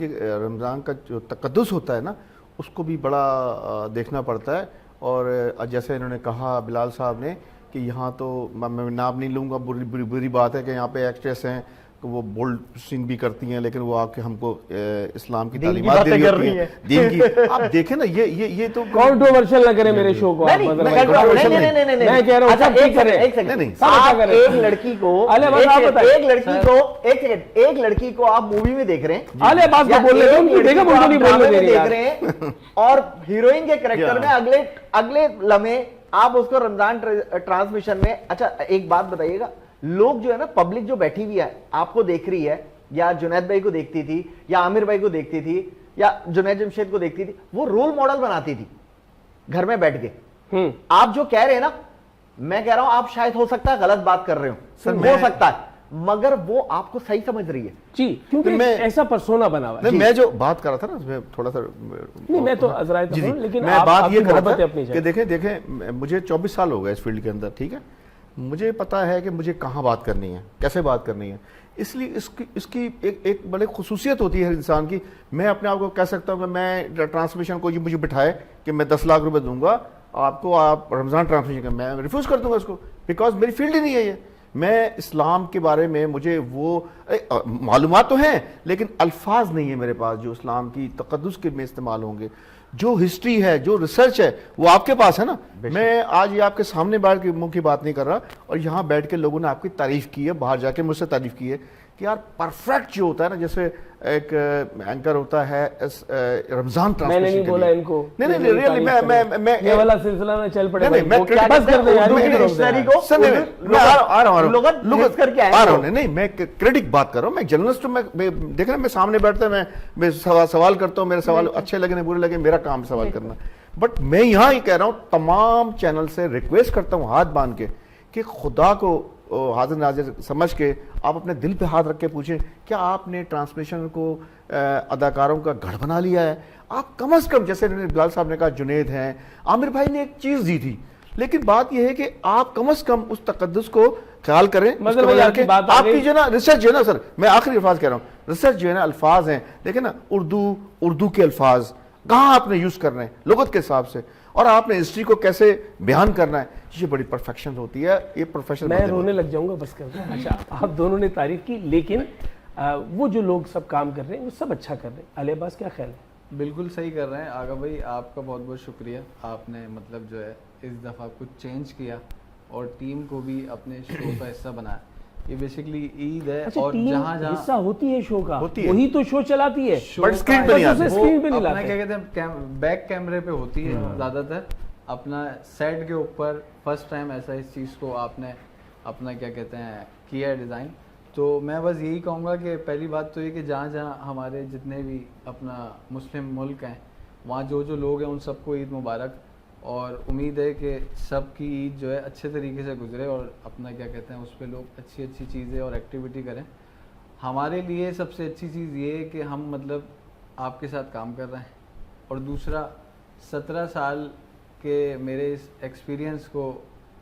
S3: رمضان کا جو تقدس ہوتا ہے نا, اس کو بھی بڑا دیکھنا پڑتا ہے. اور جیسے انہوں نے کہا بلال صاحب نے کہ یہاں تو میں نام نہیں لوں گا, بری بات ہے کہ یہاں پہ ایکٹریس ہیں وہ بولڈ سین بھی کرتی ہیں, لیکن وہ آ کے ہم کو اسلام کی تعلیمات دے رہی ہیں, دین کی. آپ دیکھیں نا, یہ تو
S1: کنٹروورشل نہ کریں میرے شو کو. میں کہہ رہا ہوں سب ٹھیک کریں.
S6: ایک لڑکی کو آپ مووی میں دیکھ رہے ہیں,
S1: آلے عباس کو بولنے دو, بیگم ان کو نہیں بولنے دے رہی
S6: دیکھ رہے ہیں, اور ہیروئن کے کریکٹر میں اگلے لمحے آپ اس کو رمضان ٹرانسمیشن میں. اچھا ایک بات بتائیے گا, لوگ جو ہے نا, پبلک جو بیٹھی ہوئی ہے آپ کو دیکھ رہی ہے, یا جنید بھائی کو دیکھتی تھی, یا عامر بھائی کو دیکھتی تھی, یا جنید جمشید کو دیکھتی تھی, وہ رول ماڈل بناتی تھی گھر میں بیٹھ کے. آپ جو کہہ رہے ہیں نا, میں کہہ رہا ہوں آپ شاید ہو سکتا ہے غلط بات کر رہے ہو سکتا ہے, مگر وہ آپ کو صحیح سمجھ رہی ہے.
S1: جی, کیونکہ ایسا پرسونا بنا ہوا ہے.
S3: میں جو بات کر رہا تھا نا, اس میں تھوڑا سا
S1: نہیں, میں تو عذرائے تو ہوں, لیکن
S3: میں بات یہ کر رہا تھا
S1: اپنی
S3: کہ دیکھیں مجھے 24 سال ہو گئے اس فیلڈ کے اندر, ٹھیک ہے, مجھے پتا ہے کہ مجھے کہاں بات کرنی ہے, کیسے بات کرنی ہے. اس لیے اس کی ایک بڑی خصوصیت ہوتی ہے ہر انسان کی. میں اپنے آپ کو کہہ سکتا ہوں کہ میں ٹرانسمیشن کو مجھے بٹھائے کہ میں 10 لاکھ روپے دوں گا آپ کو, آپ رمضان ٹرانسمیشن کا, میں ریفیوز کر دوں گا اس کو, بیکاز میری فیلڈ ہی نہیں ہے یہ. میں اسلام کے بارے میں مجھے وہ معلومات تو ہیں, لیکن الفاظ نہیں ہے میرے پاس جو اسلام کی تقدس کے میں استعمال ہوں گے. جو ہسٹری ہے, جو ریسرچ ہے, وہ آپ کے پاس ہے نا. میں آج یہ آپ کے سامنے بیٹھ کے منہ کی بات نہیں کر رہا, اور یہاں بیٹھ کے لوگوں نے آپ کی تعریف کی ہے, باہر جا کے مجھ سے تعریف کی ہے کہ یار پرفیکٹ جو ہوتا ہے نا, جیسے ایک اینکر ہوتا ہے رمضان ٹرانسمیشن.
S1: میں نے نہیں بولا ان کو,
S3: نہیں ریئلی میں
S1: یہ والا سلسلہ نہ چل پڑے.
S3: نہیں, میں کریٹک بات کر رہا ہوں, میں جرنلسٹ ہوں. میں دیکھنا, میں سامنے بیٹھتا ہوں, میں سوال کرتا ہوں, میرے سوال اچھے لگے برے لگے, میرا کام سوال کرنا. بٹ میں یہاں ہی کہہ رہا ہوں, تمام چینل سے ریکویسٹ کرتا ہوں ہاتھ باندھ کے کہ خدا کو حاضر ناظر سمجھ کے آپ اپنے دل پہ ہاتھ رکھ کے پوچھیں, کیا آپ نے ٹرانسمیشن کو اداکاروں کا گھر بنا لیا ہے؟ آپ کم از کم, جیسے بلال صاحب نے کہا, جنید ہیں, عامر بھائی نے ایک چیز دی تھی, لیکن بات یہ ہے کہ آپ کم از کم اس تقدس کو خیال کریں. آپ کی جو نا ریسرچ جو ہے نا, سر میں آخری الفاظ کہہ رہا ہوں, ریسرچ جو ہے نا, الفاظ ہیں, دیکھیں نا, اردو کے الفاظ کہاں آپ نے یوز کرنا ہے لغت کے حساب سے, اور آپ نے ہسٹری کو کیسے بیان کرنا ہے, یہ بڑی پرفیکشن ہوتی ہے. یہ پروفیشنل,
S1: میں رونے لگ جاؤں گا بس کر کے. اچھا, آپ دونوں نے تعریف کی, لیکن وہ جو لوگ سب کام کر رہے ہیں وہ سب اچھا کر رہے ہیں. علی عباس کیا خیال ہے؟
S7: بالکل صحیح کر رہے ہیں. آغا بھائی آپ کا بہت بہت شکریہ, آپ نے مطلب جو ہے اس دفعہ کچھ چینج کیا اور ٹیم کو بھی اپنے شو کا حصہ بنایا. یہ بیسیکلی عید ہے, اور جہاں جہاں
S1: حصہ ہوتی ہے شو کا, وہی تو شو چلاتی ہے,
S3: بٹ اسکرین پہ نہیں آتی.
S1: اسکرین پہ نہیں
S7: اپنا
S1: لاتے.
S7: کیا کہتے ہیں, بیک کیمرے پہ ہوتی ہے زیادہ تر. اپنا سیٹ کے اوپر فرسٹ ٹائم ایسا اس چیز کو آپ نے اپنا کیا کہتے ہیں کیا ہے ڈیزائن. تو میں بس یہی کہوں گا کہ پہلی بات تو یہ کہ جہاں جہاں ہمارے جتنے بھی اپنا مسلم ملک ہیں, وہاں جو لوگ ہیں ان سب کو عید مبارک, اور امید ہے کہ سب کی عید جو ہے اچھے طریقے سے گزرے, اور اپنا کیا کہتے ہیں اس پہ لوگ اچھی اچھی چیزیں اور ایکٹیویٹی کریں. ہمارے لیے سب سے اچھی چیز یہ ہے کہ ہم مطلب آپ کے ساتھ کام کر رہے ہیں, اور دوسرا 17 سال کے میرے اس ایکسپیرینس کو,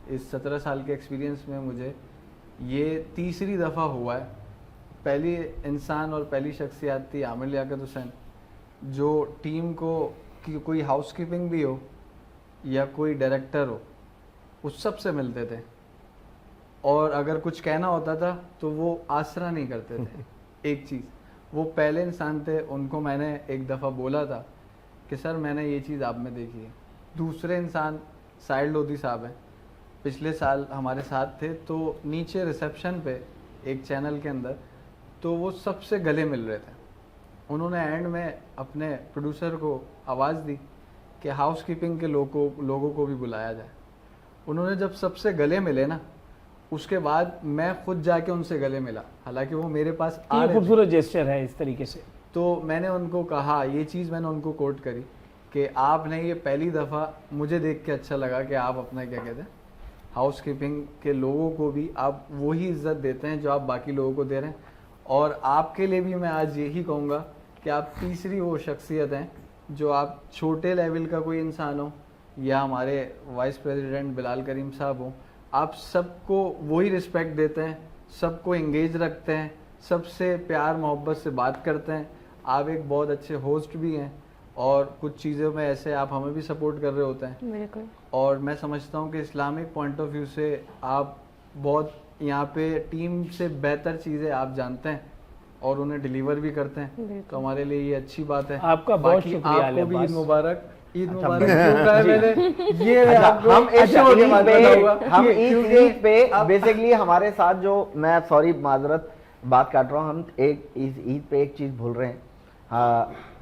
S7: اس 17 سال کے ایکسپیرینس میں مجھے یہ تیسری دفعہ ہوا ہے. پہلی انسان اور پہلی شخصیات تھی عامر لیاقت حسین, جو ٹیم کو کوئی ہاؤس کیپنگ بھی ہو یا کوئی ڈائریکٹر ہو, اس سب سے ملتے تھے, اور اگر کچھ کہنا ہوتا تھا تو وہ آسرا نہیں کرتے تھے. ایک چیز, وہ پہلے انسان تھے, ان کو میں نے ایک دفعہ بولا تھا کہ سر میں نے یہ چیز آپ میں دیکھی ہے. دوسرے انسان ساحل لودھی صاحب ہیں, پچھلے سال ہمارے ساتھ تھے, تو نیچے ریسیپشن پہ ایک چینل کے اندر, تو وہ سب سے گلے مل رہے تھے. انہوں نے اینڈ میں اپنے پروڈیوسر کو آواز دی کہ ہاؤس کیپنگ کے لوگوں کو بھی بلایا جائے. انہوں نے جب سب سے گلے ملے نا, اس کے بعد میں خود جا کے ان سے گلے ملا, حالانکہ وہ میرے پاس آ رہے تھے.
S1: خوبصورت جیسچر ہے اس طریقے سے.
S7: تو میں نے ان کو کہا, یہ چیز میں نے ان کو کوٹ کری کہ آپ نے یہ پہلی دفعہ مجھے دیکھ کے اچھا لگا کہ آپ اپنا کیا کہتے ہیں ہاؤس کیپنگ کے لوگوں کو بھی آپ وہی عزت دیتے ہیں جو آپ باقی لوگوں کو دے رہے ہیں. اور آپ کے لیے بھی میں آج یہی کہوں گا کہ آپ تیسری وہ شخصیت ہیں جو آپ چھوٹے لیول کا کوئی انسان ہو یا ہمارے وائس پریزیڈنٹ بلال کریم صاحب ہوں, آپ سب کو وہی رسپیکٹ دیتے ہیں, سب کو انگیج رکھتے ہیں, سب سے پیار محبت سے بات کرتے ہیں. آپ ایک بہت اچھے ہوسٹ بھی ہیں اور کچھ چیزوں میں ایسے آپ ہمیں بھی سپورٹ کر رہے ہوتے ہیں.
S5: بالکل.
S7: اور میں سمجھتا ہوں کہ اسلامک پوائنٹ آف ویو سے آپ بہت یہاں پہ ٹیم سے بہتر چیزیں آپ جانتے ہیں اور انہیں ڈیلیور بھی کرتے ہیں, تو ہمارے لیے یہ اچھی بات ہے.
S1: آپ کا بہت شکریہ.
S7: آپ کو بھی عید مبارک. عید مبارک.
S6: ہم عید پہ بیسکلی ہمارے ساتھ جو, میں سوری معذرت بات کاٹ رہا ہوں, ہم ایک عید پہ ایک چیز بھول رہے ہیں.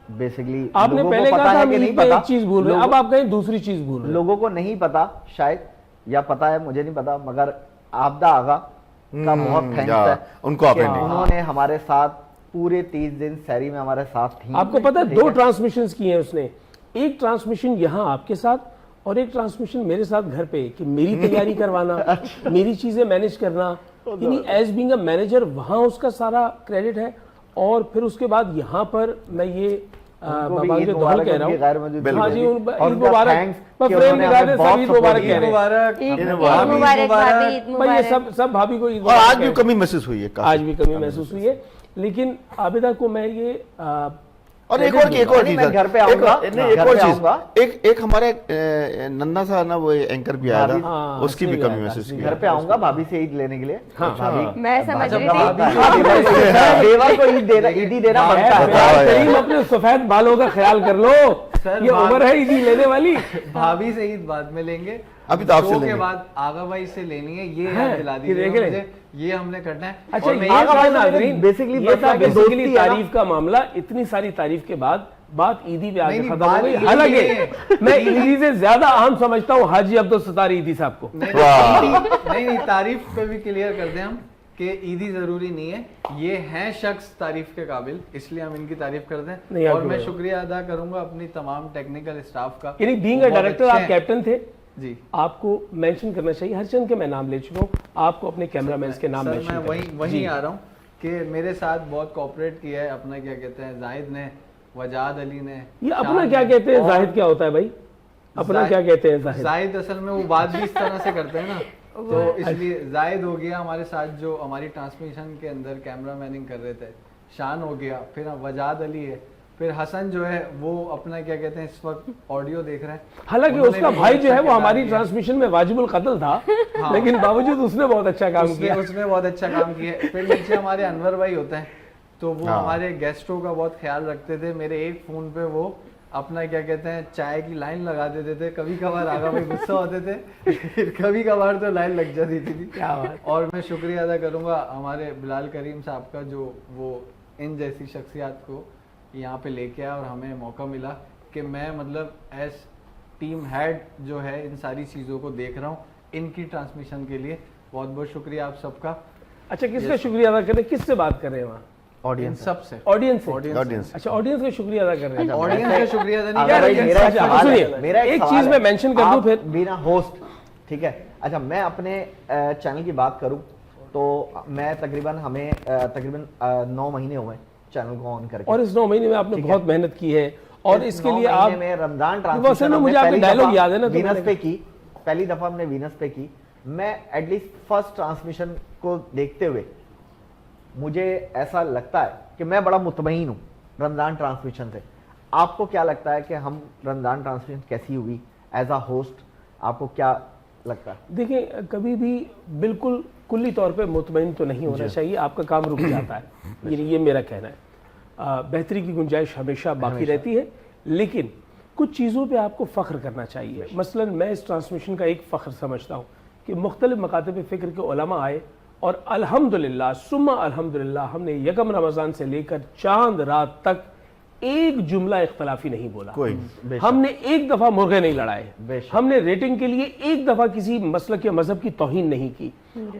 S6: بیسکلی
S1: آپ نے پہلے کہا تھا عید پہ ایک چیز بھول رہے ہیں, اب آپ کہیں دوسری چیز بھول رہے ہیں.
S6: لوگوں کو نہیں پتا شاید, یا پتا ہے مجھے نہیں پتا, مگر آبدہ آغا کا بہت تھینکس ہے
S3: ان کو.
S6: انہوں نے ہمارے ساتھ پورے 30 دن سیری میں ہمارے ساتھ تھیں.
S1: آپ کو پتا ہے 2 ٹرانسمیشنز کی ہیں اس نے, ایک ٹرانسمیشن یہاں آپ کے ساتھ اور ایک ٹرانسمیشن میرے ساتھ گھر پہ, کہ میری تیاری کروانا, میری چیزیں مینیج کرنا, یعنی ایز بینگ اے مینیجر وہاں اس کا سارا کریڈٹ ہے. اور پھر اس کے بعد یہاں پر میں یہ عید مبارک کہہ رہا ہوں. ہاں جی, عید مبارک. فریم دکھا دیں, سب عید مبارک کہہ رہے ہیں. یہ سب بھابھی کو عید مبارک.
S3: آج بھی کمی محسوس ہوئی ہے,
S1: آج بھی کمی محسوس ہوئی ہے. لیکن عابدہ کو میں یہ
S3: اور ایک اور چیز,
S6: گھر پہ آؤں گا,
S3: ایک اور چیز, ایک ہمارے نندا سا نا وہ اینکر بھی آیا تھا, اس کی بھی کمی محسوس کی.
S6: گھر پہ آؤں گا بھابھی سے عید لینے کے لیے.
S5: میں سمجھ رہی تھی
S6: دیور کو عیدی دینا بنتا ہے.
S1: کریم اپنے سفید بالوں کا خیال کر لو, یہ عمر ہے عیدی لینے والی.
S7: بھابھی سے عید بعد میں لیں گے,
S3: ابھی تو آپ سے
S7: شو
S3: لیں
S7: کے
S3: گے.
S7: بعد آغا بھائی سے لینی ہے. یہ یاد دلا دیجیے مجھے, یہ ہم نے کرنا ہے.
S1: اچھا,
S7: اور
S1: یہ تھا ناظرین,
S6: بیسکلی
S1: یہ تھا بیسکلی تعریف کا معاملہ. اتنی ساری تعریف کے بعد بات عیدی پہ آگے ختم ہو گئی. حالانکہ میں عیدی سے زیادہ عام سمجھتا ہوں حاجی عبدالستار عیدی صاحب کو.
S7: نہیں, تعریف پہ بھی کلیئر کر دیں ہم کہ عیدی ضروری نہیں ہے, یہ ہیں شخص تعریف کے قابل, اس لیے ہم ان کی تعریف کرتے ہیں. اور میں شکریہ ادا کروں گا اپنی تمام ٹیکنیکل اسٹاف کا.
S1: یعنی بینگ اے ڈائریکٹر آپ کیپٹن تھے
S7: جی,
S1: آپ کو مینشن کرنا چاہیے. ہر چند کے میں نام لے چکا ہوں, آپ کو اپنے کیمرہ مینس کے نام مینشن کرنا.
S7: میں وہیں آ رہا ہوں کہ میرے ساتھ بہت کوآپریٹ کیا ہے اپنا کیا کہتے ہیں زاہد نے, وجاد علی نے.
S1: یہ اپنا کیا کہتے ہیں زاہد کیا ہوتا ہے بھائی, اپنا کیا کہتے ہیں زاہد؟
S7: زاہد اصل میں وہ بات بھی اس طرح سے کرتے ہیں نا, تو اس لیے زاہد ہو گیا ہمارے ساتھ جو ہماری ٹرانسمیشن کے اندر کیمرہ میننگ کر رہے تھے, شان ہو گیا, پھر وجاد علی ہے, پھر حسن جو ہے وہ اپنا کیا کہتے ہیں اس وقت آڈیو دیکھ رہے ہیں.
S1: حالانکہ اس کا بھائی جو ہے وہ ہماری ٹرانسمیشن میں واجب القتل تھا, لیکن باوجود اس نے بہت اچھا کام کیا.
S7: اس نے بہت اچھا کام کیا. پھر نیچے ہمارے انور بھائی ہوتے ہیں, تو وہ ہمارے گیسٹوں کا بہت خیال رکھتے تھے. میرے ایک فون پہ وہ اپنا کیا کہتے ہیں چائے کی لائن لگا دیتے تھے. کبھی کبھار آگا بھائی غصہ ہوتے تھے, کبھی کبھار تو لائن لگ جاتی تھی. اور میں شکریہ ادا کروں گا ہمارے بلال کریم صاحب کا, جو وہ ان جیسی شخصیات کو یہاں پہ لے کے آیا اور ہمیں موقع ملا کہ میں مطلب ایز ٹیم ہیڈ جو ہے ان ساری چیزوں کو دیکھ رہا ہوں ان کی ٹرانسمیشن کے لیے. بہت بہت شکریہ آپ سب کا.
S1: اچھا, کس کا شکریہ ادا کریں, کس سے بات کر رہے ہیں وہاں؟
S6: آڈینس,
S7: سب سے.
S1: آڈینس. اچھا, آڈینس کا شکریہ ادا کر رہے ہیں.
S7: آڈینس کا شکریہ ادا نہیں,
S1: میرا ایک چیز میں مینشن کر دوں پھر
S6: بینا ہوسٹ, ٹھیک ہے. اچھا, میں اپنے چینل کی بات کروں تو میں تقریباً 9 مہینے ہوئے چینل کو آن کر کے,
S1: اور اس 9 مہینے میں آپ نے بہت محنت کی ہے, اور اس کے لیے آپ
S6: میں رمضان ٹرانسمیشن
S1: مجھے آپ کے ڈائلاگ یاد ہے نا,
S6: وینس پہ کی, پہلی دفعہ ہم نے وینس پہ کی. میں ایٹ لیسٹ فرسٹ ٹرانسمیشن کو دیکھتے ہوئے مجھے ایسا لگتا ہے کہ میں بڑا مطمئن ہوں رمضان ٹرانسمیشن سے. آپ کو کیا لگتا ہے کہ ہم رمضان ٹرانسمیشن کیسی ہوئی ایز اے ہوسٹ, آپ کو کیا لگتا ہے؟
S1: دیکھیں, کبھی بھی بالکل کلی طور پہ مطمئن تو نہیں ہونا چاہیے, آپ کا کام رک جاتا ہے, یعنی یہ میرا کہنا ہے. بہتری کی گنجائش ہمیشہ باقی رہتی ہے, لیکن کچھ چیزوں پہ آپ کو فخر کرنا چاہیے. مثلا میں اس ٹرانسمیشن کا ایک فخر سمجھتا ہوں کہ مختلف مکاتب فکر کے علماء آئے, اور الحمدللہ ثم الحمدللہ ہم نے یکم رمضان سے لے کر چاند رات تک ایک جملہ اختلافی نہیں بولا. ہم نے ایک دفعہ مرغے نہیں لڑائے, ہم نے ریٹنگ کے لیے ایک دفعہ کسی مسلک یا مذہب کی توہین نہیں کی,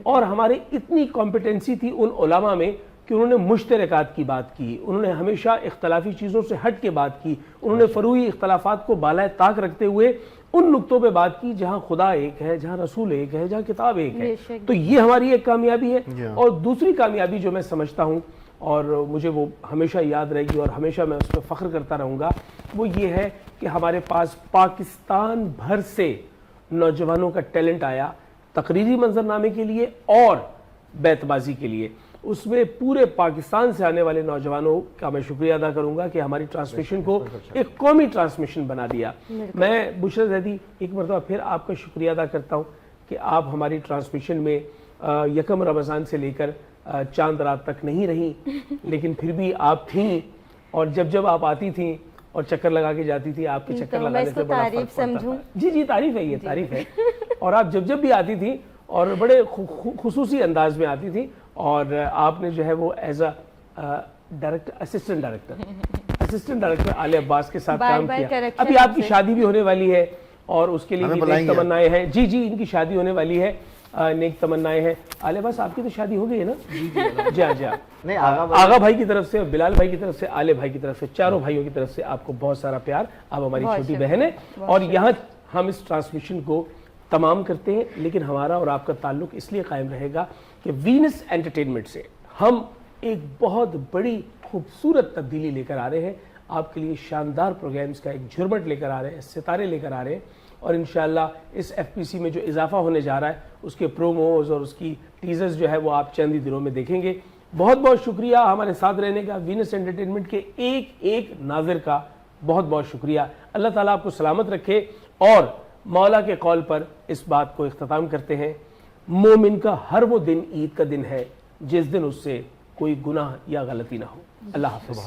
S1: اور ہمارے اتنی کمپیٹنسی تھی ان علماء میں کہ انہوں نے مشترکات کی بات کی, انہوں نے ہمیشہ اختلافی چیزوں سے ہٹ کے بات کی, انہوں نے فروعی اختلافات کو بالائے طاق رکھتے ہوئے ان نقطوں پہ بات کی جہاں خدا ایک ہے, جہاں رسول ایک ہے, جہاں کتاب ایک ہے. تو یہ ہماری ایک کامیابی ہے. اور دوسری کامیابی جو میں سمجھتا ہوں اور مجھے وہ ہمیشہ یاد رہے گی اور ہمیشہ میں اس پہ فخر کرتا رہوں گا, وہ یہ ہے کہ ہمارے پاس پاکستان بھر سے نوجوانوں کا ٹیلنٹ آیا تقریری منظرنامے کے لیے اور بیت بازی کے لیے. اس میں پورے پاکستان سے آنے والے نوجوانوں کا میں شکریہ ادا کروں گا کہ ہماری ٹرانسمیشن کو ایک قومی ٹرانسمیشن بنا دیا. میں بشرا زیدی ایک مرتبہ پھر آپ کا شکریہ ادا کرتا ہوں کہ آپ ہماری ٹرانسمیشن میں یکم رمضان سے لے کر چاند رات تک نہیں رہیں, لیکن پھر بھی آپ تھیں, اور جب آپ آتی تھیں اور چکر لگا کے جاتی تھی, آپ کے چکر لگانے سے بڑا فرق پڑتا تھا. جی تعریف ہے, یہ تعریف ہے. اور آپ جب بھی آتی تھی اور بڑے خصوصی انداز میں آتی تھی, اور آپ نے جو ہے وہ ایز اے اسسٹنٹ ڈائریکٹر عالیہ عباس کے ساتھ کام کیا. ابھی آپ کی شادی بھی ہونے والی ہے اور اس کے لیے بھی نیک تمنائیں ہیں. جی ان کی شادی ہونے والی ہے, نیک تمنائیں ہیں. عالیہ عباس آپ کی تو شادی ہو گئی ہے نا؟ جی
S6: نہیں,
S1: آغا بھائی کی طرف سے, بلال بھائی کی طرف سے, عالیہ بھائی کی طرف سے, چاروں بھائیوں کی طرف سے آپ کو بہت سارا پیار. آپ ہماری چھوٹی بہن ہیں اور یہاں ہم اس ٹرانسمیشن کو تمام کرتے ہیں, لیکن ہمارا اور آپ کا تعلق اس لیے قائم رہے گا کہ وینس انٹرٹینمنٹ سے ہم ایک بہت بڑی خوبصورت تبدیلی لے کر آ رہے ہیں. آپ کے لیے شاندار پروگرامز کا ایک جھرمٹ لے کر آ رہے ہیں, ستارے لے کر آ رہے ہیں, اور انشاءاللہ اس ایف پی سی میں جو اضافہ ہونے جا رہا ہے اس کے پروموز اور اس کی ٹیزرز جو ہے وہ آپ چند ہی دنوں میں دیکھیں گے. بہت بہت شکریہ ہمارے ساتھ رہنے کا, وینس انٹرٹینمنٹ کے ایک ناظر کا بہت بہت شکریہ. اللہ تعالیٰ آپ کو سلامت رکھے. اور مولا کے قول پر اس بات کو اختتام کرتے ہیں, مومن کا ہر وہ دن عید کا دن ہے جس دن اس سے کوئی گناہ یا غلطی نہ ہو. اللہ حافظ.